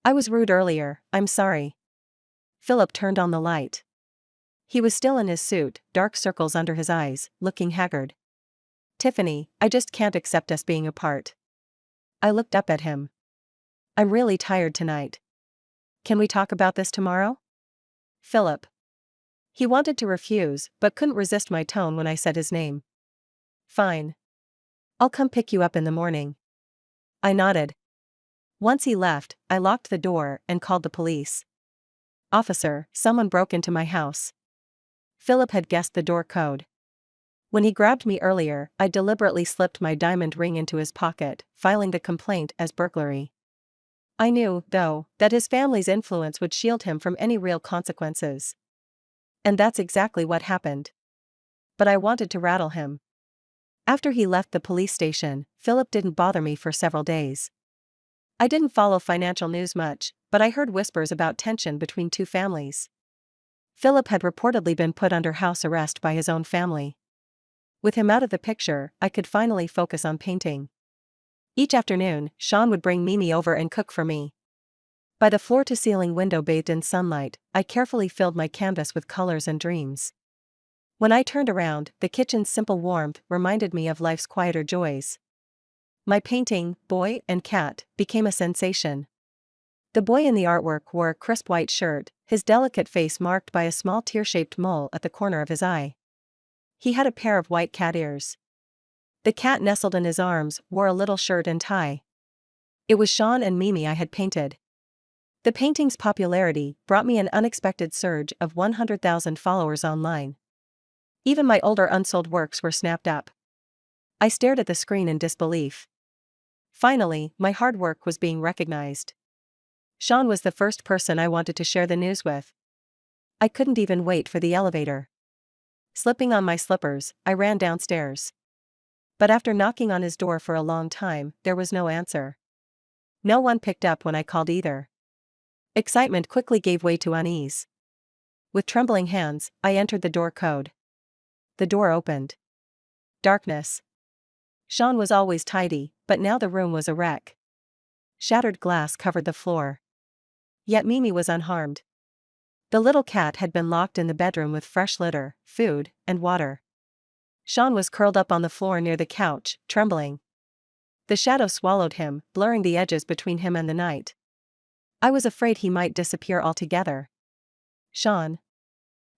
Speaker 1: I was rude earlier, I'm sorry. Philip turned on the light. He was still in his suit, dark circles under his eyes, looking haggard. Tiffany, I just can't accept us being apart. I looked up at him. I'm really tired tonight. Can we talk about this tomorrow? Philip. He wanted to refuse, but couldn't resist my tone when I said his name. Fine. I'll come pick you up in the morning. I nodded. Once he left, I locked the door and called the police. Officer, someone broke into my house. Philip had guessed the door code. When he grabbed me earlier, I deliberately slipped my diamond ring into his pocket, filing the complaint as burglary. I knew, though, that his family's influence would shield him from any real consequences. And that's exactly what happened. But I wanted to rattle him. After he left the police station, Philip didn't bother me for several days. I didn't follow financial news much, but I heard whispers about tension between two families. Philip had reportedly been put under house arrest by his own family. With him out of the picture, I could finally focus on painting. Each afternoon, Sean would bring Mimi over and cook for me. By the floor-to-ceiling window bathed in sunlight, I carefully filled my canvas with colors and dreams. When I turned around, the kitchen's simple warmth reminded me of life's quieter joys. My painting, Boy and Cat, became a sensation. The boy in the artwork wore a crisp white shirt, his delicate face marked by a small tear-shaped mole at the corner of his eye. He had a pair of white cat ears. The cat nestled in his arms wore a little shirt and tie. It was Sean and Mimi I had painted. The painting's popularity brought me an unexpected surge of 100,000 followers online. Even my older unsold works were snapped up. I stared at the screen in disbelief. Finally, my hard work was being recognized. Sean was the first person I wanted to share the news with. I couldn't even wait for the elevator. Slipping on my slippers, I ran downstairs. But after knocking on his door for a long time, there was no answer. No one picked up when I called either. Excitement quickly gave way to unease. With trembling hands, I entered the door code. The door opened. Darkness. Sean was always tidy, but now the room was a wreck. Shattered glass covered the floor. Yet Mimi was unharmed. The little cat had been locked in the bedroom with fresh litter, food, and water. Sean was curled up on the floor near the couch, trembling. The shadow swallowed him, blurring the edges between him and the night. I was afraid he might disappear altogether. Sean.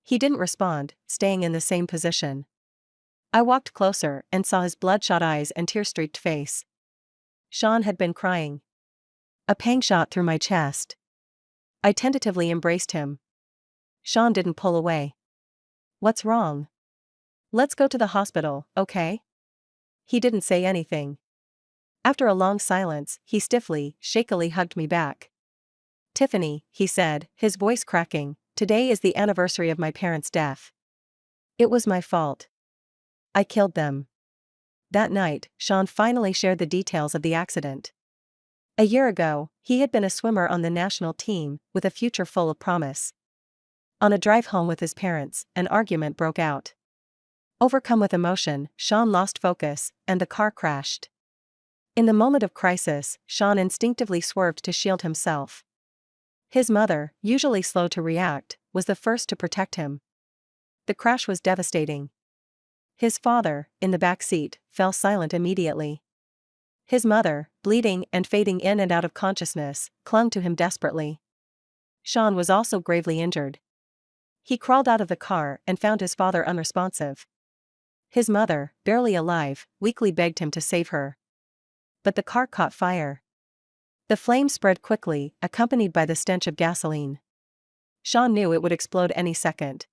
Speaker 1: He didn't respond, staying in the same position. I walked closer and saw his bloodshot eyes and tear-streaked face. Sean had been crying. A pang shot through my chest. I tentatively embraced him. Sean didn't pull away. What's wrong? Let's go to the hospital, okay? He didn't say anything. After a long silence, he stiffly, shakily hugged me back. "Tiffany," he said, his voice cracking, "today is the anniversary of my parents' death. It was my fault. I killed them." That night, Sean finally shared the details of the accident. A year ago, he had been a swimmer on the national team, with a future full of promise. On a drive home with his parents, an argument broke out. Overcome with emotion, Sean lost focus, and the car crashed. In the moment of crisis, Sean instinctively swerved to shield himself. His mother, usually slow to react, was the first to protect him. The crash was devastating. His father, in the back seat, fell silent immediately. His mother, bleeding and fading in and out of consciousness, clung to him desperately. Sean was also gravely injured. He crawled out of the car and found his father unresponsive. His mother, barely alive, weakly begged him to save her. But the car caught fire. The flame spread quickly, accompanied by the stench of gasoline. Sean knew it would explode any second.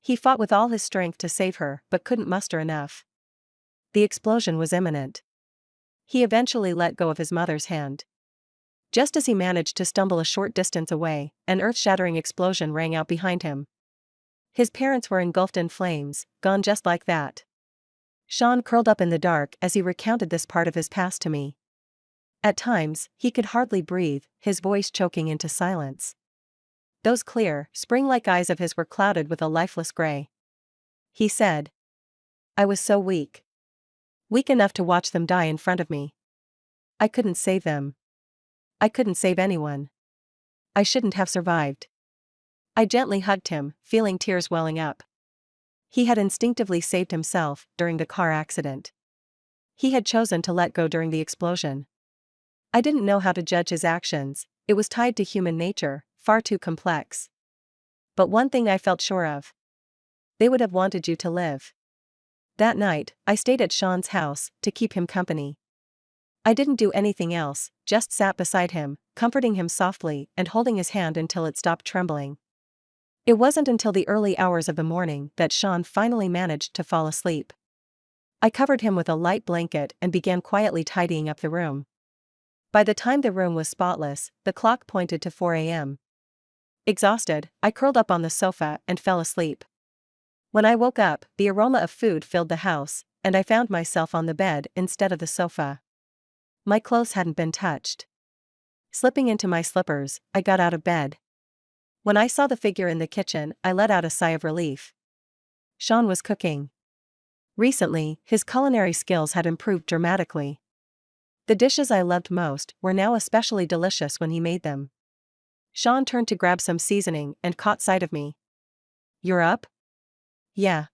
Speaker 1: He fought with all his strength to save her, but couldn't muster enough. The explosion was imminent. He eventually let go of his mother's hand. Just as he managed to stumble a short distance away, an earth-shattering explosion rang out behind him. His parents were engulfed in flames, gone just like that. Sean curled up in the dark as he recounted this part of his past to me. At times, he could hardly breathe, his voice choking into silence. Those clear, spring-like eyes of his were clouded with a lifeless gray. He said, "I was so weak. Weak enough to watch them die in front of me. I couldn't save them. I couldn't save anyone. I shouldn't have survived." I gently hugged him, feeling tears welling up. He had instinctively saved himself during the car accident. He had chosen to let go during the explosion. I didn't know how to judge his actions, it was tied to human nature, far too complex. But one thing I felt sure of. They would have wanted you to live. That night, I stayed at Sean's house, to keep him company. I didn't do anything else, just sat beside him, comforting him softly and holding his hand until it stopped trembling. It wasn't until the early hours of the morning that Sean finally managed to fall asleep. I covered him with a light blanket and began quietly tidying up the room. By the time the room was spotless, the clock pointed to 4 a.m. Exhausted, I curled up on the sofa and fell asleep. When I woke up, the aroma of food filled the house, and I found myself on the bed instead of the sofa. My clothes hadn't been touched. Slipping into my slippers, I got out of bed. When I saw the figure in the kitchen, I let out a sigh of relief. Sean was cooking. Recently, his culinary skills had improved dramatically. The dishes I loved most were now especially delicious when he made them. Sean turned to grab some seasoning and caught sight of me. "You're up?" "Yeah."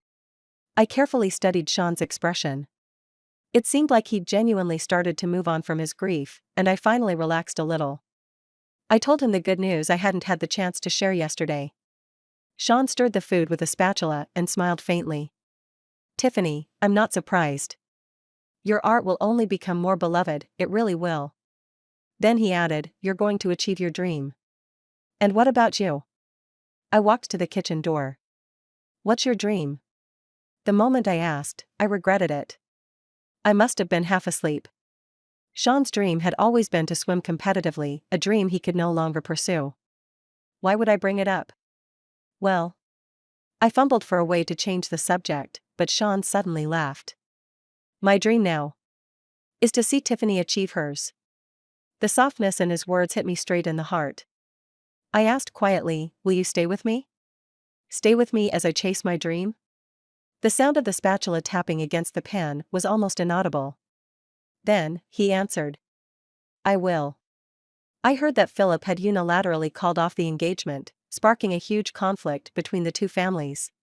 Speaker 1: I carefully studied Sean's expression. It seemed like he'd genuinely started to move on from his grief, and I finally relaxed a little. I told him the good news I hadn't had the chance to share yesterday. Sean stirred the food with a spatula and smiled faintly. "Tiffany, I'm not surprised. Your art will only become more beloved, it really will." Then he added, "You're going to achieve your dream." "And what about you?" I walked to the kitchen door. "What's your dream?" The moment I asked, I regretted it. I must have been half asleep. Sean's dream had always been to swim competitively, a dream he could no longer pursue. Why would I bring it up? Well, I fumbled for a way to change the subject, but Sean suddenly laughed. "My dream now is to see Tiffany achieve hers." The softness in his words hit me straight in the heart. I asked quietly, "Will you stay with me? Stay with me as I chase my dream?" The sound of the spatula tapping against the pan was almost inaudible. Then, he answered, "I will." I heard that Philip had unilaterally called off the engagement, sparking a huge conflict between the two families.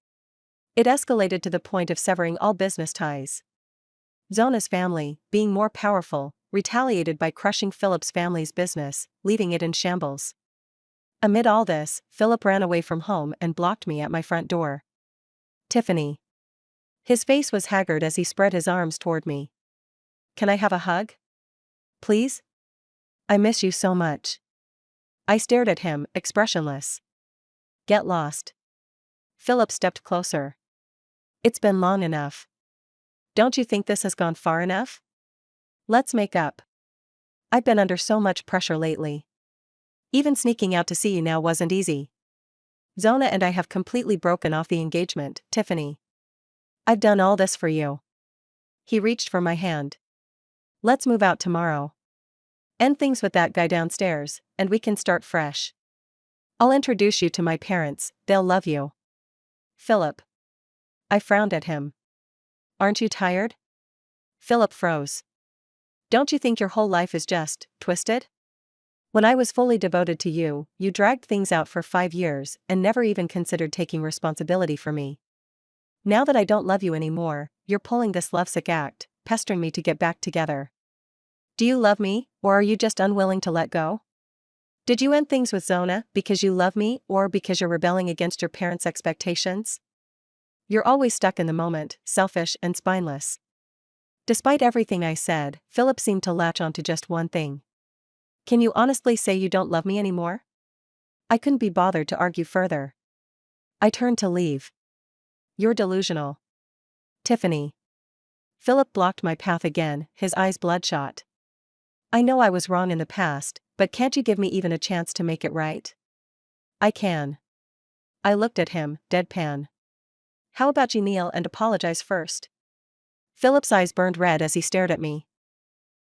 Speaker 1: It escalated to the point of severing all business ties. Zona's family, being more powerful, retaliated by crushing Philip's family's business, leaving it in shambles. Amid all this, Philip ran away from home and blocked me at my front door. "Tiffany." His face was haggard as he spread his arms toward me. "Can I have a hug? Please? I miss you so much." I stared at him, expressionless. "Get lost." Philip stepped closer. "It's been long enough. Don't you think this has gone far enough?" Let's make up. I've been under so much pressure lately. Even sneaking out to see you now wasn't easy. Zona and I have completely broken off the engagement, Tiffany. I've done all this for you. He reached for my hand. Let's move out tomorrow. End things with that guy downstairs, and we can start fresh. I'll introduce you to my parents, they'll love you. Philip. I frowned at him. Aren't you tired? Philip froze. Don't you think your whole life is just twisted? When I was fully devoted to you, you dragged things out for 5 years and never even considered taking responsibility for me. Now that I don't love you anymore, you're pulling this lovesick act, pestering me to get back together. Do you love me, or are you just unwilling to let go? Did you end things with Zona because you love me or because you're rebelling against your parents' expectations? You're always stuck in the moment, selfish and spineless. Despite everything I said, Philip seemed to latch onto just one thing. Can you honestly say you don't love me anymore? I couldn't be bothered to argue further. I turned to leave. You're delusional. Tiffany. Philip blocked my path again, his eyes bloodshot. I know I was wrong in the past, but can't you give me even a chance to make it right? I can. I looked at him, deadpan. How about you kneel and apologize first? Philip's eyes burned red as he stared at me.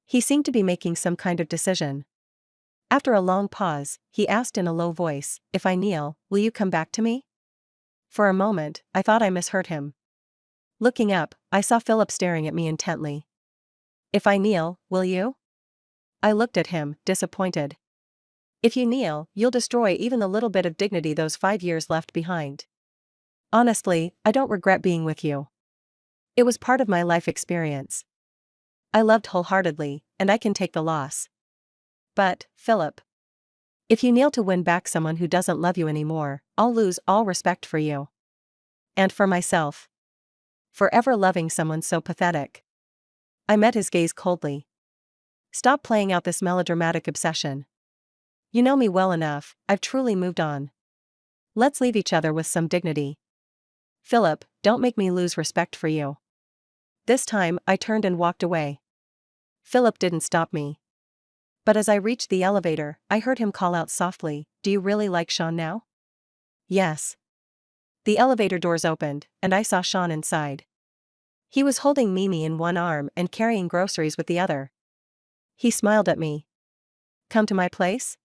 Speaker 1: He seemed to be making some kind of decision. After a long pause, he asked in a low voice, if I kneel, will you come back to me? For a moment, I thought I misheard him. Looking up, I saw Philip staring at me intently. If I kneel, will you? I looked at him, disappointed. If you kneel, you'll destroy even the little bit of dignity those 5 years left behind. Honestly, I don't regret being with you. It was part of my life experience. I loved wholeheartedly, and I can take the loss. But, Philip, if you kneel to win back someone who doesn't love you anymore, I'll lose all respect for you. And for myself. For ever loving someone so pathetic. I met his gaze coldly. Stop playing out this melodramatic obsession. You know me well enough, I've truly moved on. Let's leave each other with some dignity. Philip, don't make me lose respect for you. This time, I turned and walked away. Philip didn't stop me. But as I reached the elevator, I heard him call out softly, do you really like Sean now? Yes. The elevator doors opened, and I saw Sean inside. He was holding Mimi in one arm and carrying groceries with the other. He smiled at me. Come to my place?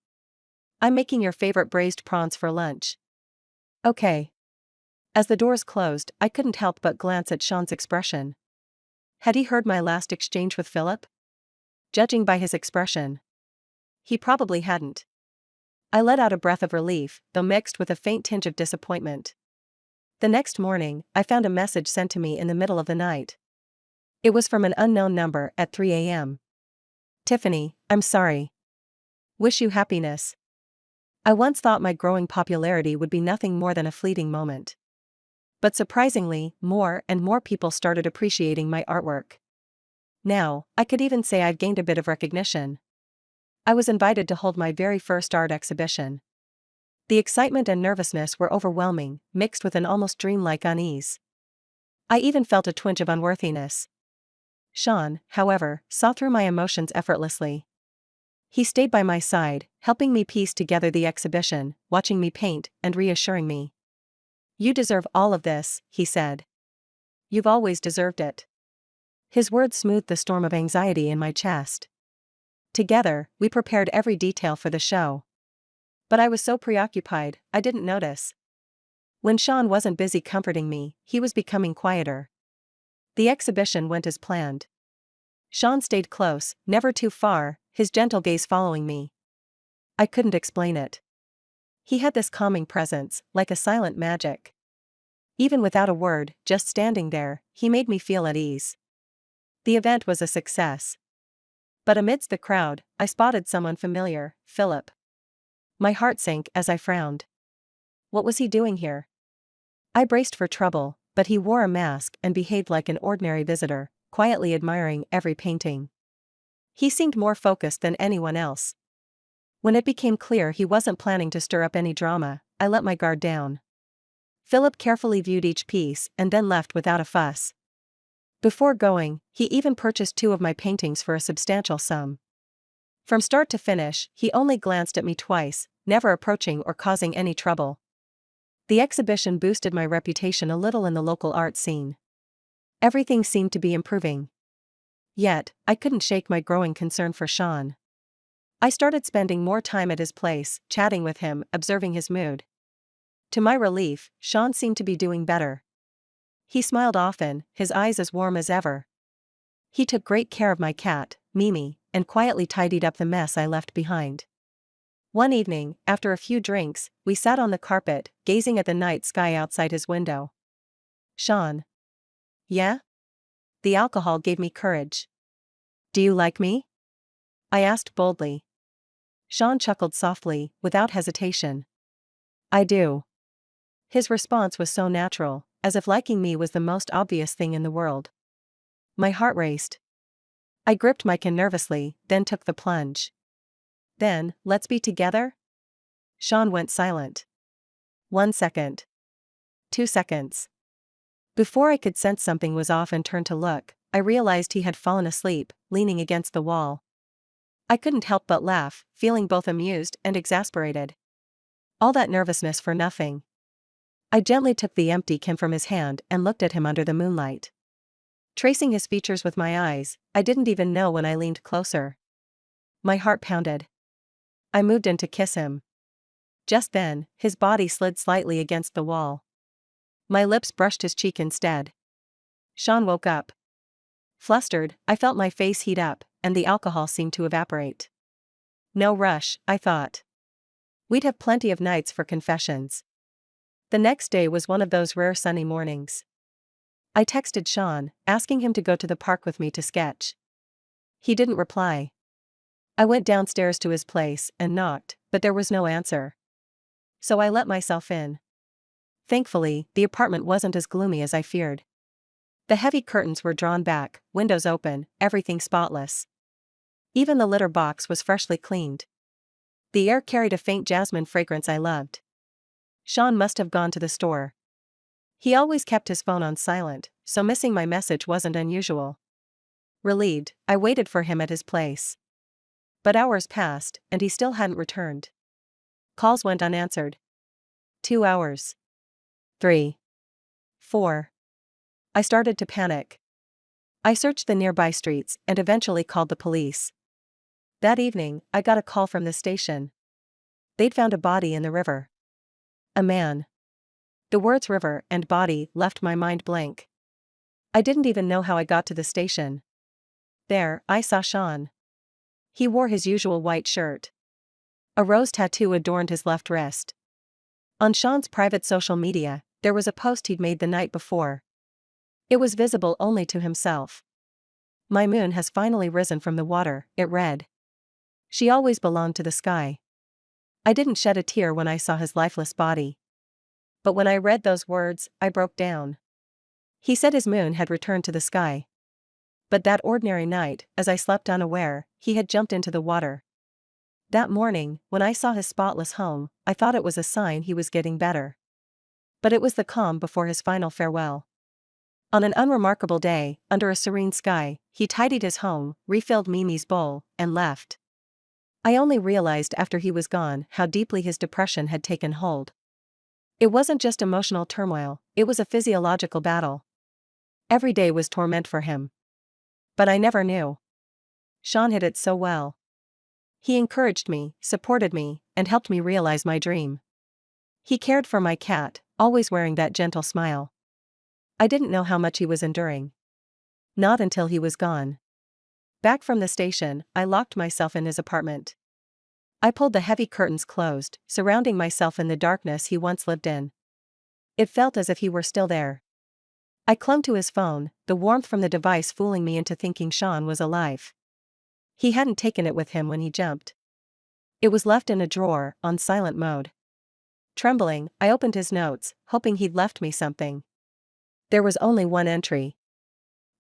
Speaker 1: I'm making your favorite braised prawns for lunch. Okay. As the doors closed, I couldn't help but glance at Sean's expression. Had he heard my last exchange with Philip? Judging by his expression, he probably hadn't. I let out a breath of relief, though mixed with a faint tinge of disappointment. The next morning, I found a message sent to me in the middle of the night. It was from an unknown number at 3 a.m. Tiffany, I'm sorry. Wish you happiness. I once thought my growing popularity would be nothing more than a fleeting moment. But surprisingly, more and more people started appreciating my artwork. Now, I could even say I've gained a bit of recognition. I was invited to hold my very first art exhibition. The excitement and nervousness were overwhelming, mixed with an almost dreamlike unease. I even felt a twinge of unworthiness. Sean, however, saw through my emotions effortlessly. He stayed by my side, helping me piece together the exhibition, watching me paint, and reassuring me. You deserve all of this, he said. You've always deserved it. His words smoothed the storm of anxiety in my chest. Together, we prepared every detail for the show. But I was so preoccupied, I didn't notice. When Sean wasn't busy comforting me, he was becoming quieter. The exhibition went as planned. Sean stayed close, never too far, his gentle gaze following me. I couldn't explain it. He had this calming presence, like a silent magic. Even without a word, just standing there, he made me feel at ease. The event was a success. But amidst the crowd, I spotted someone familiar, Philip. My heart sank as I frowned. What was he doing here? I braced for trouble, but he wore a mask and behaved like an ordinary visitor, quietly admiring every painting. He seemed more focused than anyone else. When it became clear he wasn't planning to stir up any drama, I let my guard down. Philip carefully viewed each piece and then left without a fuss. Before going, he even purchased 2 of my paintings for a substantial sum. From start to finish, he only glanced at me twice, never approaching or causing any trouble. The exhibition boosted my reputation a little in the local art scene. Everything seemed to be improving. Yet, I couldn't shake my growing concern for Sean. I started spending more time at his place, chatting with him, observing his mood. To my relief, Sean seemed to be doing better. He smiled often, his eyes as warm as ever. He took great care of my cat, Mimi, and quietly tidied up the mess I left behind. One evening, after a few drinks, we sat on the carpet, gazing at the night sky outside his window. Sean. Yeah? The alcohol gave me courage. Do you like me? I asked boldly. Sean chuckled softly, without hesitation. I do. His response was so natural, as if liking me was the most obvious thing in the world. My heart raced. I gripped my can nervously, then took the plunge. Then, let's be together? Sean went silent. 1 second. 2 seconds. Before I could sense something was off and turn to look, I realized he had fallen asleep, leaning against the wall. I couldn't help but laugh, feeling both amused and exasperated. All that nervousness for nothing. I gently took the empty can from his hand and looked at him under the moonlight. Tracing his features with my eyes, I didn't even know when I leaned closer. My heart pounded. I moved in to kiss him. Just then, his body slid slightly against the wall. My lips brushed his cheek instead. Sean woke up. Flustered, I felt my face heat up, and the alcohol seemed to evaporate. No rush, I thought. We'd have plenty of nights for confessions. The next day was one of those rare sunny mornings. I texted Sean, asking him to go to the park with me to sketch. He didn't reply. I went downstairs to his place and knocked, but there was no answer. So I let myself in. Thankfully, the apartment wasn't as gloomy as I feared. The heavy curtains were drawn back, windows open, everything spotless. Even the litter box was freshly cleaned. The air carried a faint jasmine fragrance I loved. Sean must have gone to the store. He always kept his phone on silent, so missing my message wasn't unusual. Relieved, I waited for him at his place. But hours passed, and he still hadn't returned. Calls went unanswered. 2 hours. 3. 4. I started to panic. I searched the nearby streets and eventually called the police. That evening, I got a call from the station. They'd found a body in the river. A man. The words river and body left my mind blank. I didn't even know how I got to the station. There, I saw Sean. He wore his usual white shirt. A rose tattoo adorned his left wrist. On Sean's private social media, there was a post he'd made the night before. It was visible only to himself. My moon has finally risen from the water, it read. She always belonged to the sky. I didn't shed a tear when I saw his lifeless body. But when I read those words, I broke down. He said his moon had returned to the sky. But that ordinary night, as I slept unaware, he had jumped into the water. That morning, when I saw his spotless home, I thought it was a sign he was getting better. But it was the calm before his final farewell. On an unremarkable day, under a serene sky, he tidied his home, refilled Mimi's bowl, and left. I only realized after he was gone how deeply his depression had taken hold. It wasn't just emotional turmoil, it was a physiological battle. Every day was torment for him. But I never knew. Sean hid it so well. He encouraged me, supported me, and helped me realize my dream. He cared for my cat, always wearing that gentle smile. I didn't know how much he was enduring. Not until he was gone. Back from the station, I locked myself in his apartment. I pulled the heavy curtains closed, surrounding myself in the darkness he once lived in. It felt as if he were still there. I clung to his phone, the warmth from the device fooling me into thinking Sean was alive. He hadn't taken it with him when he jumped. It was left in a drawer, on silent mode. Trembling, I opened his notes, hoping he'd left me something. There was only one entry.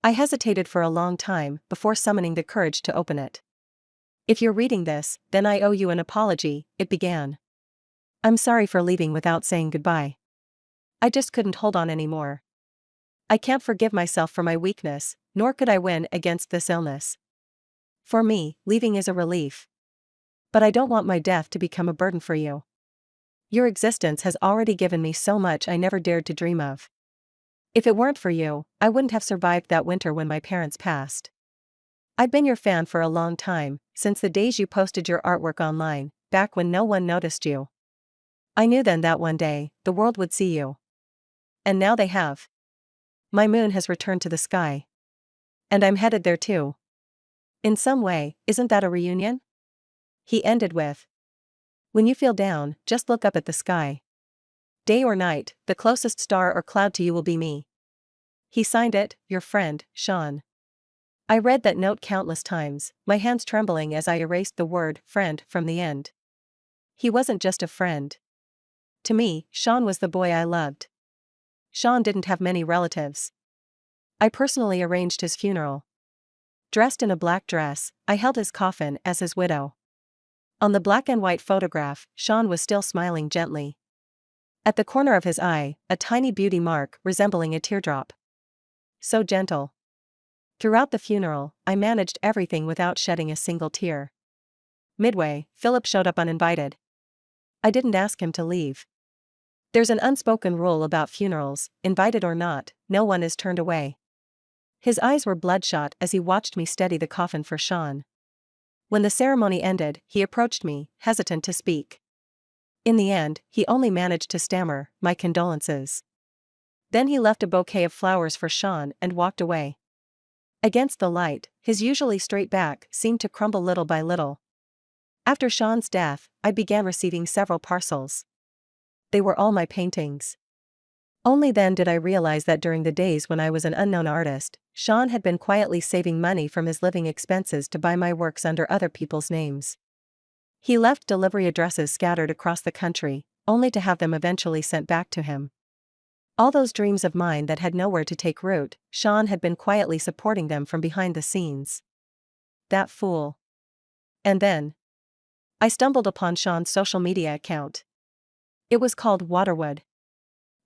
Speaker 1: I hesitated for a long time before summoning the courage to open it. If you're reading this, then I owe you an apology, it began. I'm sorry for leaving without saying goodbye. I just couldn't hold on anymore. I can't forgive myself for my weakness, nor could I win against this illness. For me, leaving is a relief. But I don't want my death to become a burden for you. Your existence has already given me so much I never dared to dream of. If it weren't for you, I wouldn't have survived that winter when my parents passed. I've been your fan for a long time, since the days you posted your artwork online, back when no one noticed you. I knew then that one day, the world would see you. And now they have. My moon has returned to the sky. And I'm headed there too. In some way, isn't that a reunion? He ended with. When you feel down, just look up at the sky. Day or night, the closest star or cloud to you will be me. He signed it, your friend, Sean. I read that note countless times, my hands trembling as I erased the word friend from the end. He wasn't just a friend. To me, Sean was the boy I loved. Sean didn't have many relatives. I personally arranged his funeral. Dressed in a black dress, I held his coffin as his widow. On the black and white photograph, Sean was still smiling gently. At the corner of his eye, a tiny beauty mark resembling a teardrop. So gentle. Throughout the funeral, I managed everything without shedding a single tear. Midway, Philip showed up uninvited. I didn't ask him to leave. There's an unspoken rule about funerals, invited or not, no one is turned away. His eyes were bloodshot as he watched me steady the coffin for Sean. When the ceremony ended, he approached me, hesitant to speak. In the end, he only managed to stammer, "My condolences." Then he left a bouquet of flowers for Sean and walked away. Against the light, his usually straight back seemed to crumble little by little. After Sean's death, I began receiving several parcels. They were all my paintings. Only then did I realize that during the days when I was an unknown artist, Sean had been quietly saving money from his living expenses to buy my works under other people's names. He left delivery addresses scattered across the country, only to have them eventually sent back to him. All those dreams of mine that had nowhere to take root, Sean had been quietly supporting them from behind the scenes. That fool. And then I stumbled upon Sean's social media account. It was called Waterwood.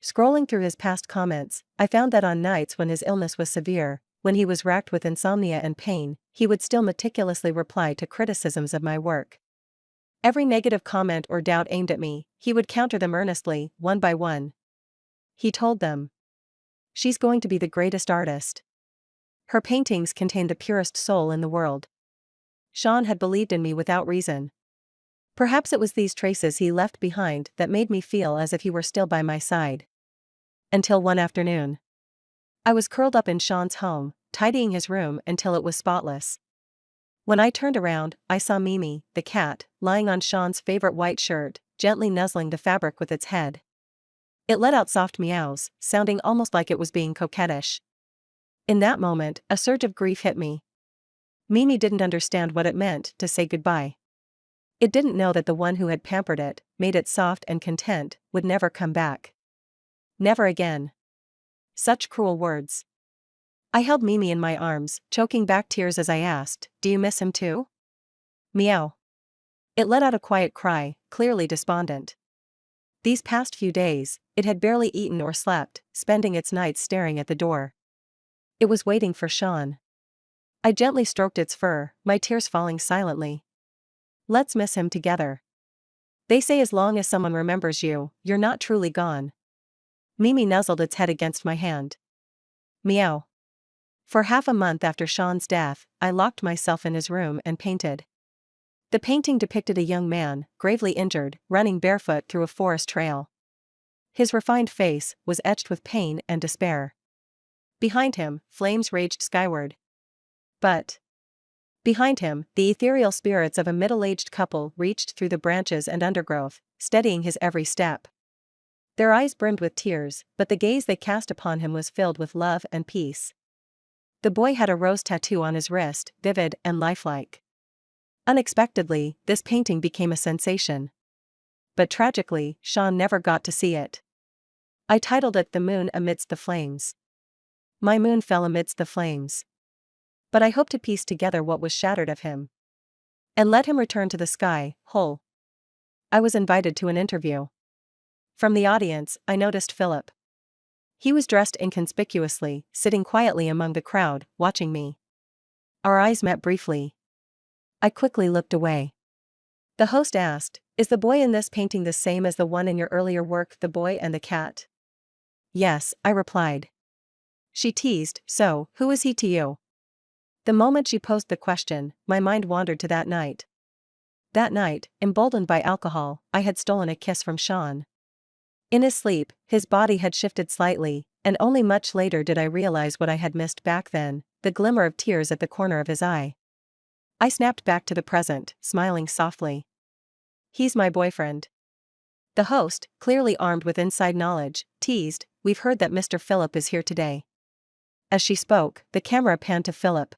Speaker 1: Scrolling through his past comments, I found that on nights when his illness was severe, when he was racked with insomnia and pain, he would still meticulously reply to criticisms of my work. Every negative comment or doubt aimed at me, he would counter them earnestly, one by one. He told them, "She's going to be the greatest artist. Her paintings contain the purest soul in the world." Sean had believed in me without reason. Perhaps it was these traces he left behind that made me feel as if he were still by my side. Until one afternoon. I was curled up in Sean's home, tidying his room until it was spotless. When I turned around, I saw Mimi, the cat, lying on Sean's favorite white shirt, gently nuzzling the fabric with its head. It let out soft meows, sounding almost like it was being coquettish. In that moment, a surge of grief hit me. Mimi didn't understand what it meant to say goodbye. It didn't know that the one who had pampered it, made it soft and content, would never come back. Never again. Such cruel words. I held Mimi in my arms, choking back tears as I asked, "Do you miss him too?" Meow. It let out a quiet cry, clearly despondent. These past few days, it had barely eaten or slept, spending its nights staring at the door. It was waiting for Sean. I gently stroked its fur, my tears falling silently. Let's miss him together. They say as long as someone remembers you, you're not truly gone. Mimi nuzzled its head against my hand. Meow. For half a month after Sean's death, I locked myself in his room and painted. The painting depicted a young man, gravely injured, running barefoot through a forest trail. His refined face was etched with pain and despair. Behind him, flames raged skyward. But behind him, the ethereal spirits of a middle-aged couple reached through the branches and undergrowth, steadying his every step. Their eyes brimmed with tears, but the gaze they cast upon him was filled with love and peace. The boy had a rose tattoo on his wrist, vivid and lifelike. Unexpectedly, this painting became a sensation. But tragically, Sean never got to see it. I titled it "The Moon Amidst the Flames." My moon fell amidst the flames. But I hope to piece together what was shattered of him. And let him return to the sky, whole. I was invited to an interview. From the audience, I noticed Philip. He was dressed inconspicuously, sitting quietly among the crowd, watching me. Our eyes met briefly. I quickly looked away. The host asked, "Is the boy in this painting the same as the one in your earlier work, The Boy and the Cat?" "Yes," I replied. She teased, "So, who is he to you?" The moment she posed the question, my mind wandered to that night. That night, emboldened by alcohol, I had stolen a kiss from Sean. In his sleep, his body had shifted slightly, and only much later did I realize what I had missed back then, the glimmer of tears at the corner of his eye. I snapped back to the present, smiling softly. "He's my boyfriend." The host, clearly armed with inside knowledge, teased, "We've heard that Mr. Philip is here today." As she spoke, the camera panned to Philip.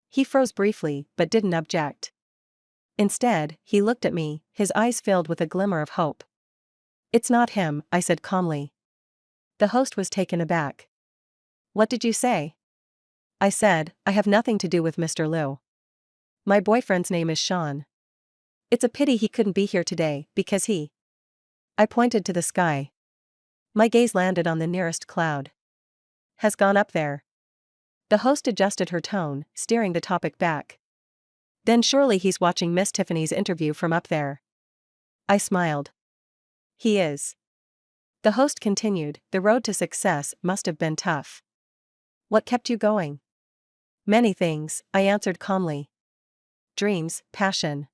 Speaker 1: He froze briefly, but didn't object. Instead, he looked at me, his eyes filled with a glimmer of hope. "It's not him," I said calmly. The host was taken aback. "What did you say?" I said, "I have nothing to do with Mr. Liu. My boyfriend's name is Sean. It's a pity he couldn't be here today, because he—" I pointed to the sky. My gaze landed on the nearest cloud. "Has gone up there." The host adjusted her tone, steering the topic back. "Then surely he's watching Miss Tiffany's interview from up there." I smiled. "He is." The host continued, "The road to success must have been tough. What kept you going?" "Many things," I answered calmly. "Dreams, passion.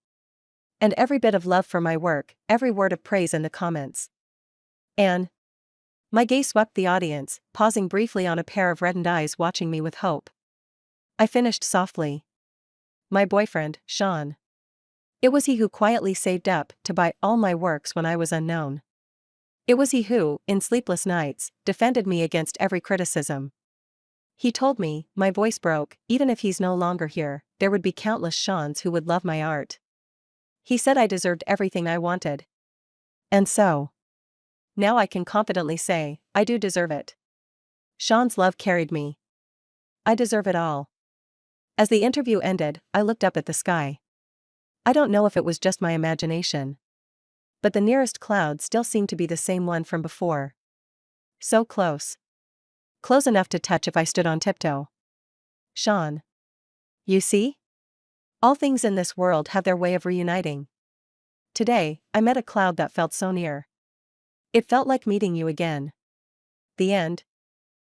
Speaker 1: And every bit of love for my work, every word of praise in the comments. And—" My gaze swept the audience, pausing briefly on a pair of reddened eyes watching me with hope. I finished softly. "My boyfriend, Sean. It was he who quietly saved up to buy all my works when I was unknown. It was he who, in sleepless nights, defended me against every criticism. He told me, my voice broke, even if he's no longer here, there would be countless Seans who would love my art. He said I deserved everything I wanted. And so, now I can confidently say, I do deserve it. Sean's love carried me. I deserve it all." As the interview ended, I looked up at the sky. I don't know if it was just my imagination, but the nearest cloud still seemed to be the same one from before. So close. Close enough to touch if I stood on tiptoe. "Sean. You see? All things in this world have their way of reuniting. Today, I met a cloud that felt so near. It felt like meeting you again." The end.